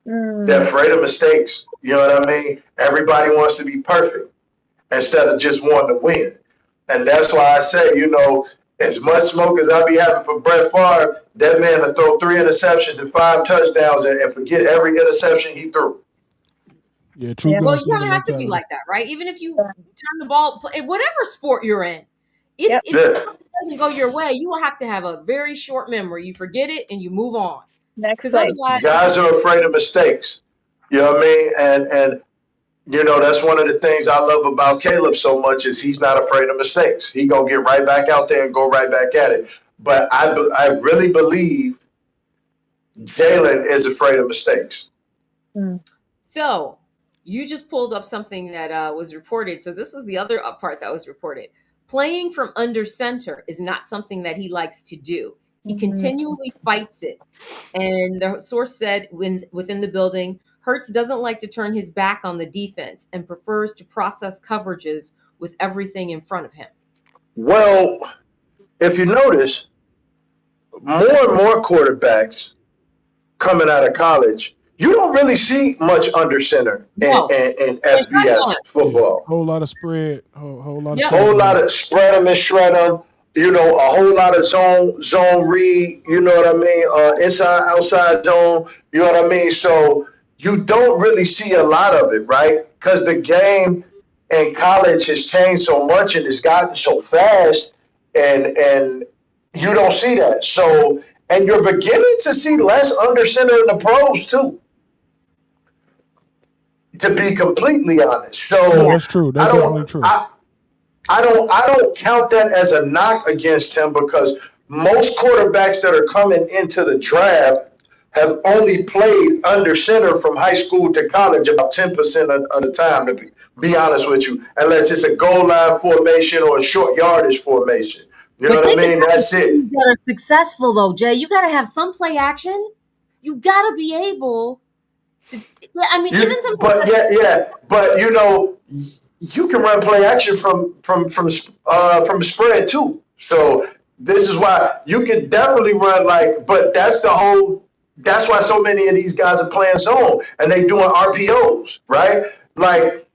They're afraid of mistakes. You know what I mean? Everybody wants to be perfect instead of just wanting to win. And that's why I say, as much smoke as I be having for Brett Favre, that man will throw 3 interceptions and 5 touchdowns and forget every interception he threw. Yeah, true. Well, you don't have to be like that, right? Even if you turn the ball, whatever sport you're in, if it doesn't go your way, you will have to have a very short memory. You forget it and you move on. Next Otherwise, guys are afraid of mistakes. You know what I mean? And that's one of the things I love about Caleb so much is he's not afraid of mistakes. He gonna get right back out there and go right back at it. But I really believe Jalen is afraid of mistakes. So you just pulled up something that was reported. So this is the other part that was reported. Playing from under center is not something that he likes to do. He continually fights it. And the source said within the building, Hurts doesn't like to turn his back on the defense and prefers to process coverages with everything in front of him. Well, if you notice, more and more quarterbacks coming out of college, you don't really see much under center in FBS football. Whole lot of spread. Whole lot of spread them and shred them. A whole lot of zone read. You know what I mean? Inside, outside zone. You know what I mean? So you don't really see a lot of it, right? Because the game in college has changed so much and it's gotten so fast, and you don't see that. So, and you're beginning to see less under center in the pros too. To be completely honest, so that's true. That's definitely true. I don't count that as a knock against him because most quarterbacks that are coming into the draft have only played under center from high school to college about 10% of the time, to be honest with you, unless it's a goal line formation or a short yardage formation. You know what I mean? That's it. That are successful though, Jay. You got to have some play action. You got to be able to. I mean, even some. But but you can run play action from spread too. So this is why you can definitely run but that's why so many of these guys are playing zone and they doing RPOs, right? Like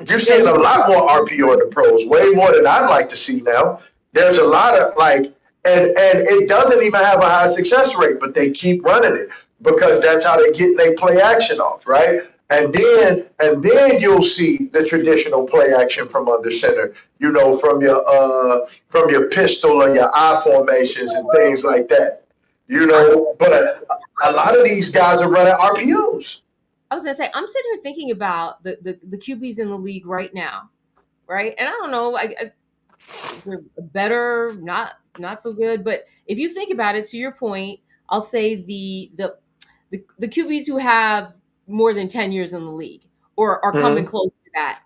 you're seeing a lot more RPO in the pros, way more than I'd like to see now. There's a lot of and it doesn't even have a high success rate, but they keep running it because that's how they get their play action off, right? And then you'll see the traditional play action from under center, from your pistol or your I formations and things like that, But a lot of these guys are running RPOs. I was gonna say, I'm sitting here thinking about the QBs in the league right now, right? And I don't know, is there better, not so good, but if you think about it, to your point, I'll say the QBs who have more than 10 years in the league or are coming close to that,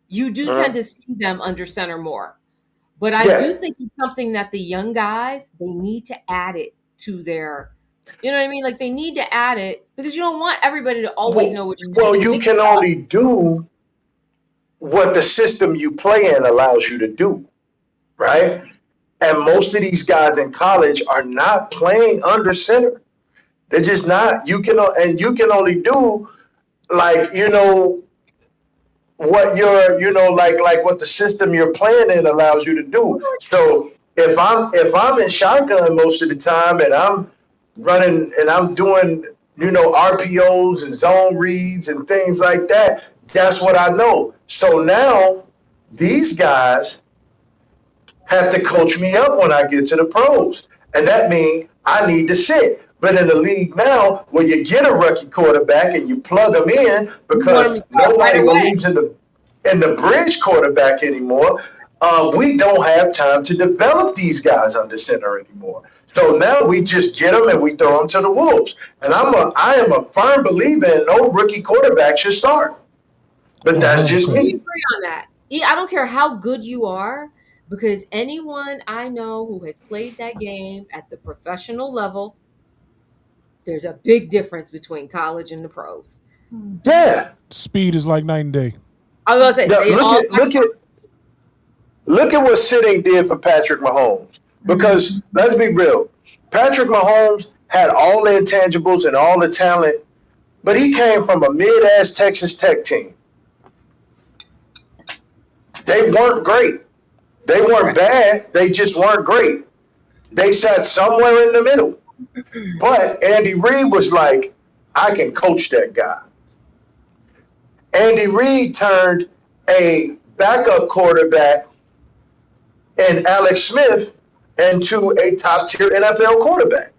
you do tend to see them under center more. But I do think it's something that the young guys, they need to add it to their, you know what I mean? Like they need to add it because you don't want everybody to always know what you're doing. Well, you can only do what the system you play in allows you to do, right? And most of these guys in college are not playing under center. They're just not. You can only do what you're like what the system you're playing in allows you to do. So if I'm in shotgun most of the time and I'm running and I'm doing RPOs and zone reads and things like that, that's what I know. So now these guys have to coach me up when I get to the pros, and that means I need to sit. But in the league now, where you get a rookie quarterback and you plug them in because nobody believes in the bridge quarterback anymore, we don't have time to develop these guys under center anymore. So now we just get them and we throw them to the wolves. And I am a firm believer in no rookie quarterback should start. But that's just me. I agree on that. I don't care how good you are, because anyone I know who has played that game at the professional level, there's a big difference between college and the pros. Yeah. Speed is like night and day. I was going to say, look at what sitting did for Patrick Mahomes. Because let's be real, Patrick Mahomes had all the intangibles and all the talent, but he came from a mid-ass Texas Tech team. They weren't great. They weren't bad. They just weren't great. They sat somewhere in the middle. But Andy Reid was like, I can coach that guy. Andy Reid turned a backup quarterback in Alex Smith into a top-tier NFL quarterback.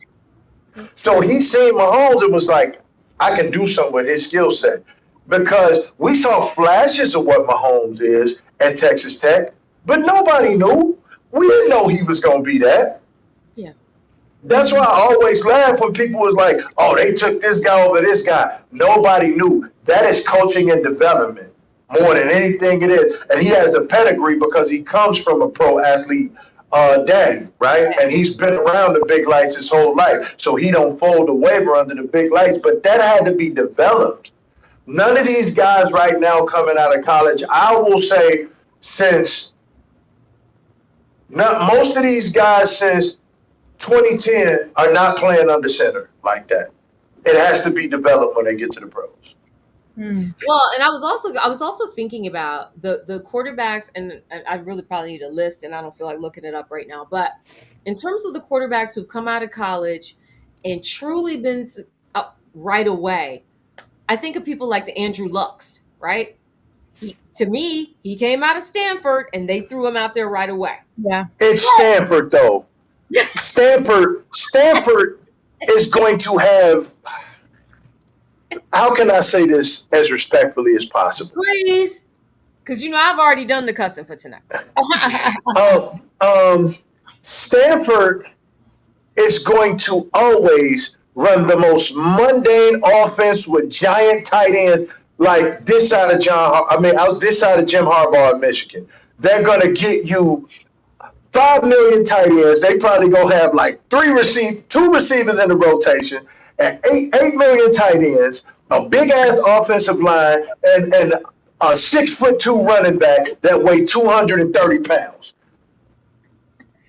So he seen Mahomes and was like, I can do something with his skill set. Because we saw flashes of what Mahomes is at Texas Tech, but nobody knew. We didn't know he was going to be that. Yeah. That's why I always laugh when people was like, oh, they took this guy over this guy. Nobody knew. That is coaching and development more than anything it is. And he has the pedigree because he comes from a pro athlete daddy, right? And he's been around the big lights his whole life. So he don't fold a waiver under the big lights. But that had to be developed. None of these guys right now coming out of college, I will say most of these guys since 2010 are not playing under center like that. It has to be developed when they get to the pros. Well, and I was also thinking about the quarterbacks, and I really probably need a list, and I don't feel like looking it up right now. But in terms of the quarterbacks who've come out of college and truly been right away, I think of people like the Andrew Lucks, right? To me, he came out of Stanford, and they threw him out there right away. Yeah, it's Stanford though. Stanford is going to have. How can I say this as respectfully as possible? Please, because I've already done the cussing for tonight. Stanford is going to always run the most mundane offense with giant tight ends like this side of this side of Jim Harbaugh in Michigan. They're going to get you 5 million tight ends. They probably going to have like 2 receivers in the rotation and 8 million tight ends, a big-ass offensive line, and a 6'2" running back that weigh 230 pounds.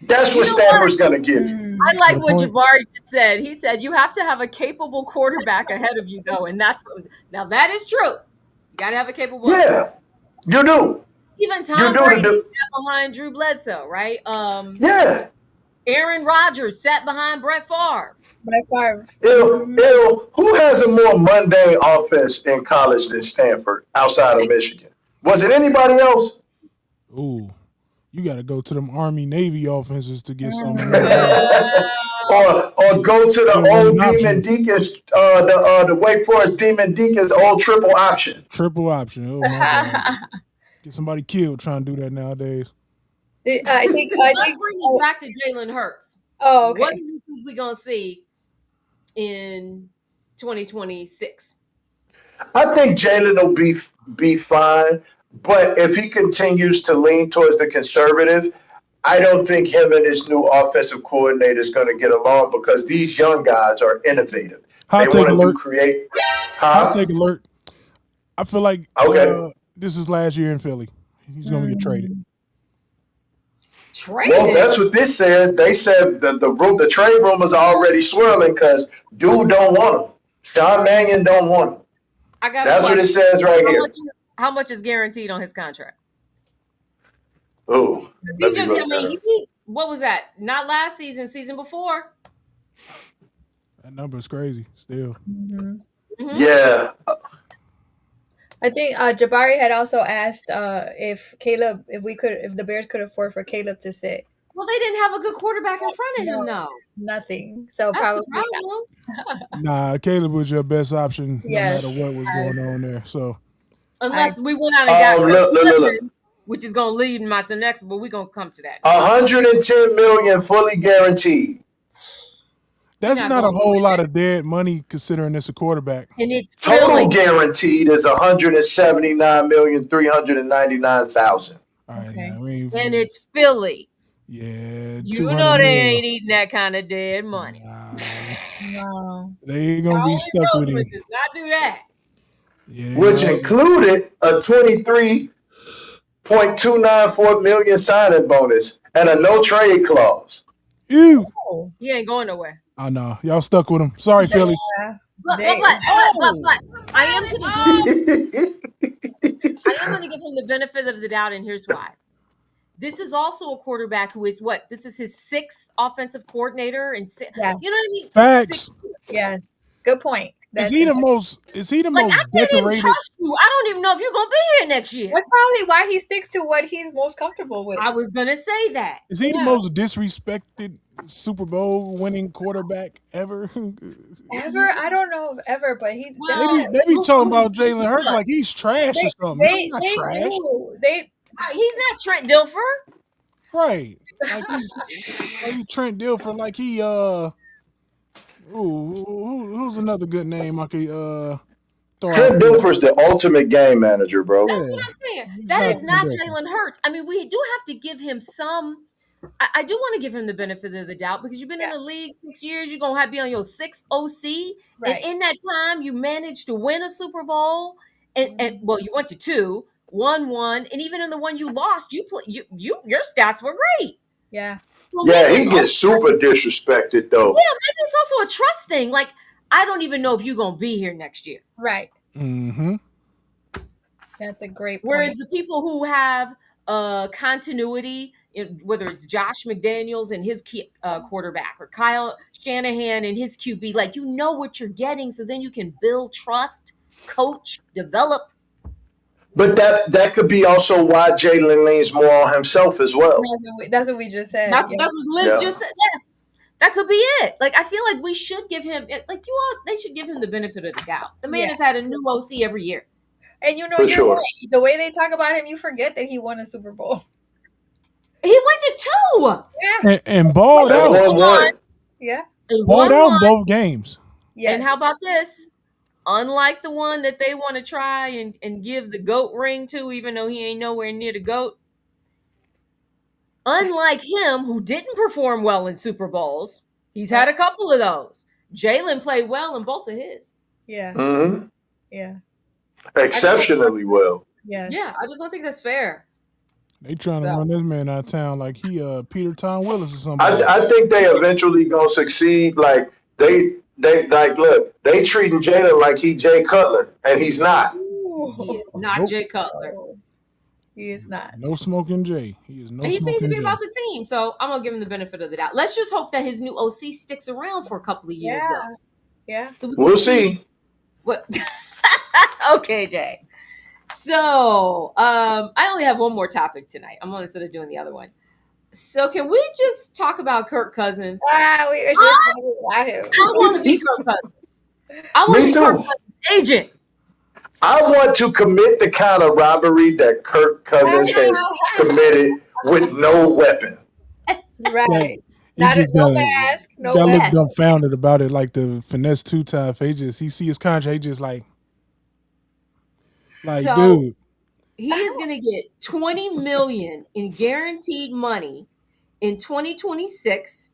That's what Stanford's going to give you. I like what Jabari just said. He said you have to have a capable quarterback ahead of you, though, and now that is true. You got to have a capable. Yeah, you do. Even Tom Brady sat behind Drew Bledsoe, right? Yeah. Aaron Rodgers sat behind Brett Favre. Who has a more mundane offense in college than Stanford outside of Michigan? Was it anybody else? Ooh. You got to go to them Army-Navy offenses to get some. or go to the old Demon Deacons, the Wake Forest Demon Deacons old triple option. Triple option. Oh, my God. Get somebody killed trying to do that nowadays. I think let's bring this back to Jalen Hurts. Oh, okay. What do you think we're going to see in 2026? I think Jalen will be fine. But if he continues to lean towards the conservative, I don't think him and his new offensive coordinator is going to get along because these young guys are innovative. They want to create. Hot take alert. I feel like this is last year in Philly. He's going to get traded. Well, that's what this says. They said the trade rumors are already swirling because dude don't want him. Sean Mannion don't want him. That's what it says right here. How much is guaranteed on his contract? Oh, what was that? Not last season, season before. That number is crazy still. Yeah. I think Jabari had also asked if the Bears could afford for Caleb to sit. Well, they didn't have a good quarterback in front of him, though. Nothing. So that's probably the Nah, Caleb was your best option no matter what was going on there. So unless we went out and got look. Which is going to lead me to next, but we're going to come to that. $110 million fully guaranteed. That's not a whole lot of dead money considering it's a quarterback. And it's total guaranteed is $179,399,000. All right, okay. And it's Philly. Yeah, you know they ain't eating that kind of dead money. No. They ain't gonna be stuck with him. Does not do that. Yeah, which included a $23.294 million signing bonus and a no trade clause. Ew. Oh, He ain't going nowhere. Oh no, y'all stuck with him. Sorry, Philly. yeah. But They- I am gonna give him the benefit of the doubt, and here's why. This is also a quarterback who is what? This is his 6th offensive coordinator, and Yeah. you know what I mean? Facts. Yes. Good point. Is he the most Like, I can't even decorated? trust you. I don't even know if you're gonna be here next year. That's probably why he sticks to what he's most comfortable with. I was gonna say that. Is he the Yeah. most disrespected Super Bowl winning quarterback ever? Ever? I don't know if ever, but he Well, They be talking about who's- Jalen Hurts like he's trash or something. He's not trash. He's not Trent Dilfer. Right. Like he's Trent Dilfer, like he who's another good name I could throw Trent out there? Dilfer's the ultimate game manager, bro. That's what I'm saying. He's That not is not Trent Dilfer. Jalen Hurts. I mean, we do have to give him some. I do want to give him the benefit of the doubt because you've been in the league 6 years. You're gonna have to be on your 6th OC, Right. and in that time, you managed to win a Super Bowl, and well, you went to 2, won 1, and even in the one you lost, your stats were great. Yeah. So Yeah, maybe he it's gets super disrespected though. Yeah, maybe it's also a trust thing. Like, I don't even know if you're gonna be here next year. Right. Mm-hmm. That's a great point. Whereas the people who have continuity, whether it's Josh McDaniels and his quarterback, or Kyle Shanahan and his QB, like, you know what you're getting, so then you can build trust, coach, develop. But that could be also why Jalen leans more on himself as well. That's what we just said. That's yeah. what Liz just said. Yes, that could be it. Like, I feel like we should give him, they should give him the benefit of the doubt. The man has had a new OC every year. And you know, For you're sure. right. The way they talk about him, you forget that he won a Super Bowl. He went to 2. Yeah. And balled And out. won one. Yeah. And Balled won out in one. both games. Yeah. And how about this? Unlike the one that they want to try and give the GOAT ring to, even though he ain't nowhere near the GOAT, unlike him, who didn't perform well in Super Bowls, he's had a couple of those. Jalen played well in both of his. Yeah. Mm-hmm. Yeah. Exceptionally well. Yes. Yeah, I just don't think that's fair. They trying to So- run this man out of town like he Peter Tom Willis or something. I think they eventually gonna succeed. Like they like look, they treating Jalen like he Jay Cutler, and he's not. He is not Nope. Jay Cutler. He is not. No smoking Jay. He is no And he seems to smoking be Jay. about the team, so I'm going to give him the benefit of the doubt. Let's just hope that his new OC sticks around for a couple of years, Yeah. though. Yeah. So we can We'll see. What? Okay, Jay. So, I only have one more topic tonight. I'm instead of doing the other one. So, can we just talk about Kirk Cousins? Wow, we were just talking about him. I want to be Kirk Cousins. I want to Me be Kirk too. Cousins' agent. I want to commit the kind of robbery that Kirk Cousins has committed with no weapon. Right. He Not just no gotta- mask. No Gotta look mask. dumbfounded about it, like the finesse 2 times. He see his contract, he just like So- dude. He is going to get $20 million in guaranteed money in 2026.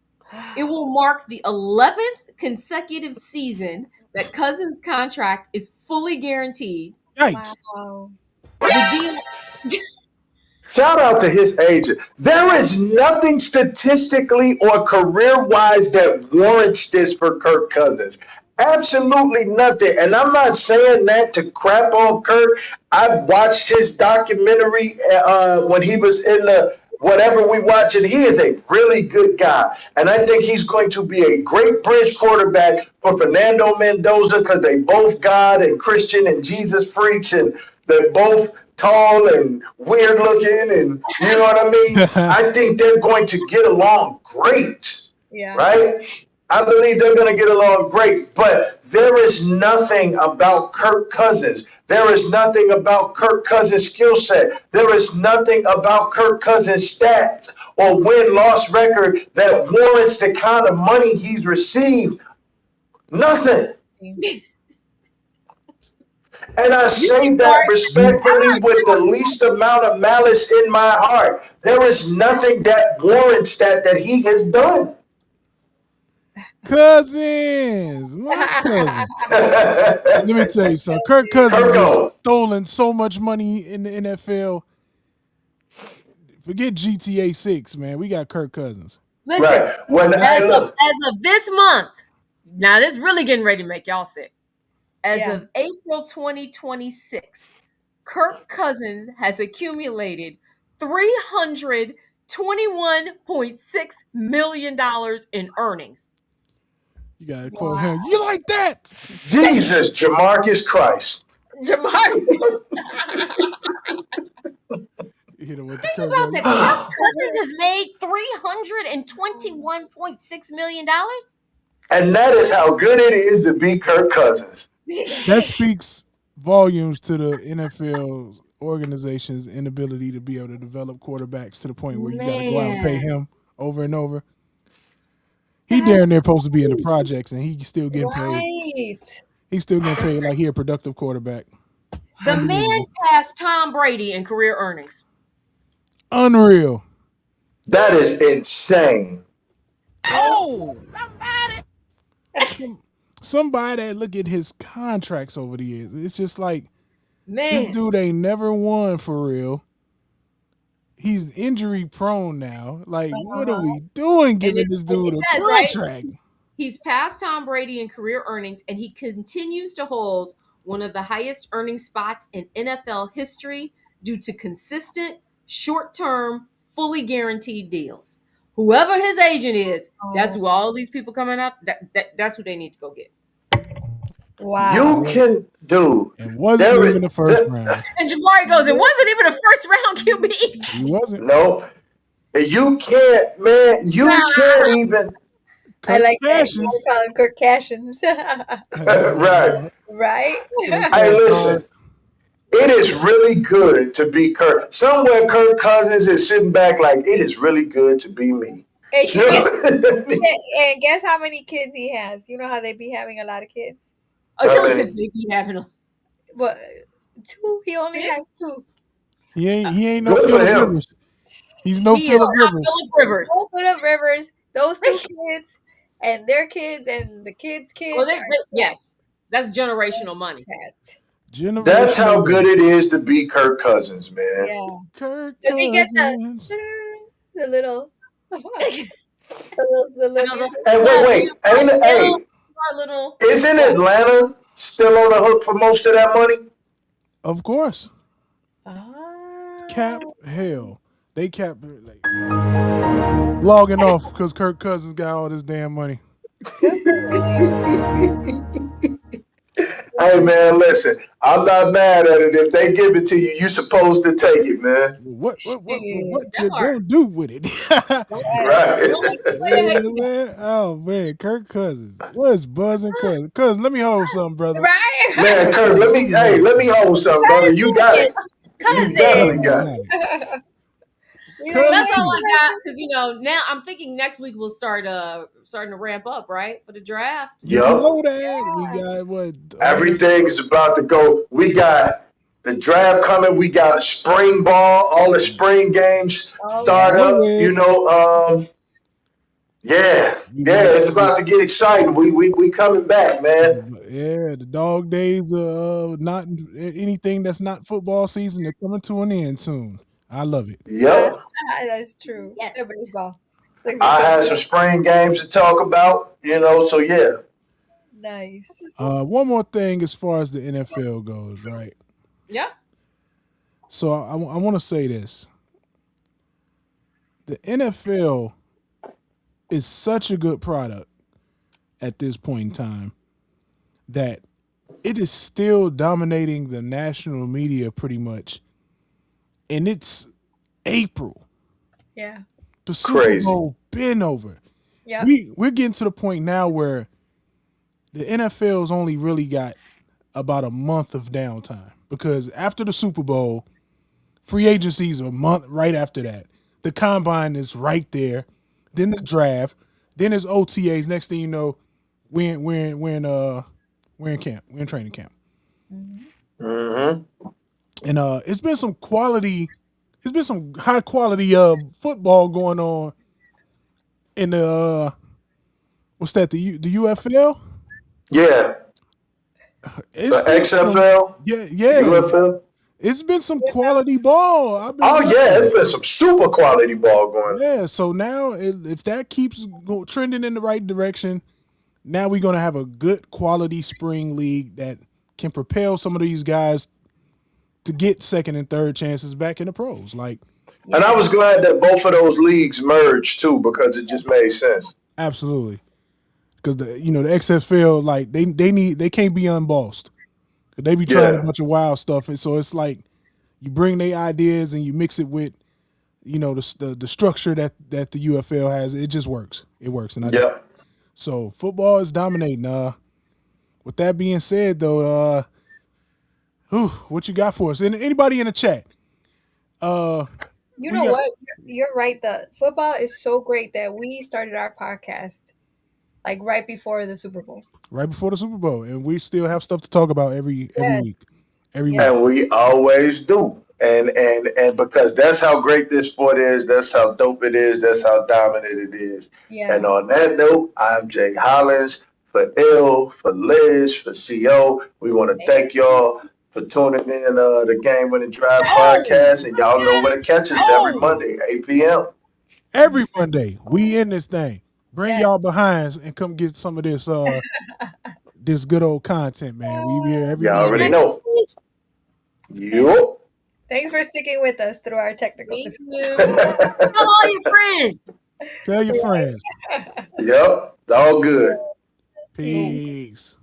It will mark the 11th consecutive season that Cousins' contract is fully guaranteed. Yikes. Wow. The deal, Shout out to his agent. There is nothing statistically or career-wise that warrants this for Kirk Cousins. Absolutely nothing. And I'm not saying that to crap on Kirk. I watched his documentary when he was in the whatever we watch, and he is a really good guy. And I think he's going to be a great bridge quarterback for Fernando Mendoza because they both God and Christian and Jesus freaks, and they're both tall and weird looking, and you know what I mean? I think they're going to get along great, Yeah. right? I believe they're going to get along great, but there is nothing about Kirk Cousins. There is nothing about Kirk Cousins' skill set. There is nothing about Kirk Cousins' stats or win-loss record that warrants the kind of money he's received. Nothing. And I say that respectfully with the least amount of malice in my heart. There is nothing that warrants that he has done. Cousins. My cousin. Let me tell you something. Kirk Cousins Kirko. has stolen so much money in the NFL. Forget GTA 6, man. We got Kirk Cousins. Listen, Right. When I look, as of this month, now this really getting ready to make y'all sick. As Yeah. of April 2026, Kirk Cousins has accumulated $321.6 million in earnings. You gotta quote him. You like that? Jesus, Jamarcus Christ. Jamar, You hit him with the think curve. about that. Kirk Cousins has made $321.6 million. And that is how good it is to be Kirk Cousins. That speaks volumes to the NFL organization's inability to be able to develop quarterbacks to the point where you got to go out and pay Man, him over and over. He damn that's near supposed to be in the projects, and he's still getting paid. Right. He's still getting paid like he a productive quarterback. the man Unbelievable. passed Tom Brady in career earnings. Unreal. That is insane. Oh, Somebody that look at his contracts over the years. It's just like this Man, dude ain't never won for real. He's injury prone now. Like, what are we doing and giving it, this and dude it a says, right? contract? He's passed Tom Brady in career earnings, and he continues to hold one of the highest earning spots in NFL history due to consistent, short-term, fully guaranteed deals. Whoever his agent is, that's who all these people coming out. That's who they need to go get. Wow. You can do. And wasn't There, even the first round. And Jabari goes, it wasn't even a first round QB. He wasn't. no, you can't, man. You can't even. I like that. Cashes. You call him Kirk Cashins. Right. Right? Hey, listen. It is really good to be Kirk. Somewhere Kirk Cousins is sitting back like, it is really good to be me. And, You know what I mean? and guess how many kids he has? You know how they be having a lot of kids? Listen, baby, having a What? 2? He only has 2. He ain't no Good for Phillip him. Rivers. He's no he is Phillip not Rivers. Phillip Rivers. Both of Rivers, those 2 kids, and their kids, and the kids' kids. Well, yes, that's generational money. Generation That's how good it is to be Kirk Cousins, man. Yeah. Kirk Does he get Cousins. the little the little Hey, wait. Our little Isn't Atlanta still on the hook for most of that money? Of course. Ah. Cap hell. They cap like logging off because Kirk Cousins got all this damn money. Hey, man, listen. I'm not mad at it. If they give it to you, you're supposed to take it, man. What you That part. gonna do with it? Right. Oh man, Kirk Cousins. What's buzzing Cousins? Cousin, let me hold something, brother. Right? Man, Kirk, let me hold something, brother. You got it. You definitely got it. That's all I got because now I'm thinking next week we'll start starting to ramp up right for the draft. You Yup. know that. We got what? Everything is about to go. We got the draft coming. We got spring ball. All the spring games start up. Yeah, it's about to get exciting. We coming back, man. Yeah, the dog days of not anything that's not football season. They're coming to an end soon. I love it. Yep. That's true. Yes. Except baseball. I had some spring games to talk about, so yeah. Nice. One more thing as far as the NFL goes, right? Yeah. So I want to say this. The NFL is such a good product at this point in time that it is still dominating the national media pretty much. And it's April. Yeah. The Super Crazy. Bowl been over. Yeah. We're getting to the point now where the NFL's only really got about a month of downtime because after the Super Bowl, free agency's a month right after that. The combine is right there. Then the draft. Then there's OTAs. Next thing you know, we're in camp. We're in training camp. Mm-hmm. And it's been some high quality football going on in the what's that, the UFL? Yeah. It's The XFL. yeah. UFL. It's been some quality ball. It's been some super quality ball going. Yeah, so now if that keeps trending in the right direction, now we're going to have a good quality spring league that can propel some of these guys to get second and third chances back in the pros. Like, and I was glad that both of those leagues merged too, because it just made sense. Absolutely, because the XFL, like they can't be unbossed. They be trying a bunch of wild stuff, and so it's like you bring their ideas and you mix it with the structure that the UFL has. It just works. It works, and so football is dominating. With that being said, though, what you got for us? And anybody in the chat? You know what? You're right. The football is so great that we started our podcast like right before the Super Bowl. Right before the Super Bowl, and we still have stuff to talk about every week. And we always do. And because that's how great this sport is, that's how dope it is, that's how dominant it is. Yeah. And on that note, I'm Jay Hollins. For Il, for Liz, for CO, we want to thank y'all for tuning in the Game Winning Drive podcast. And y'all know where to catch us every Monday, 8 p.m. Every Monday, we in this thing. Bring y'all behinds and come get some of this this good old content, man. We here every Y'all already know. Yup. Thanks for sticking with us through our technical difficulties. Tell all your friends. Tell your friends. Yep. All good. Peace.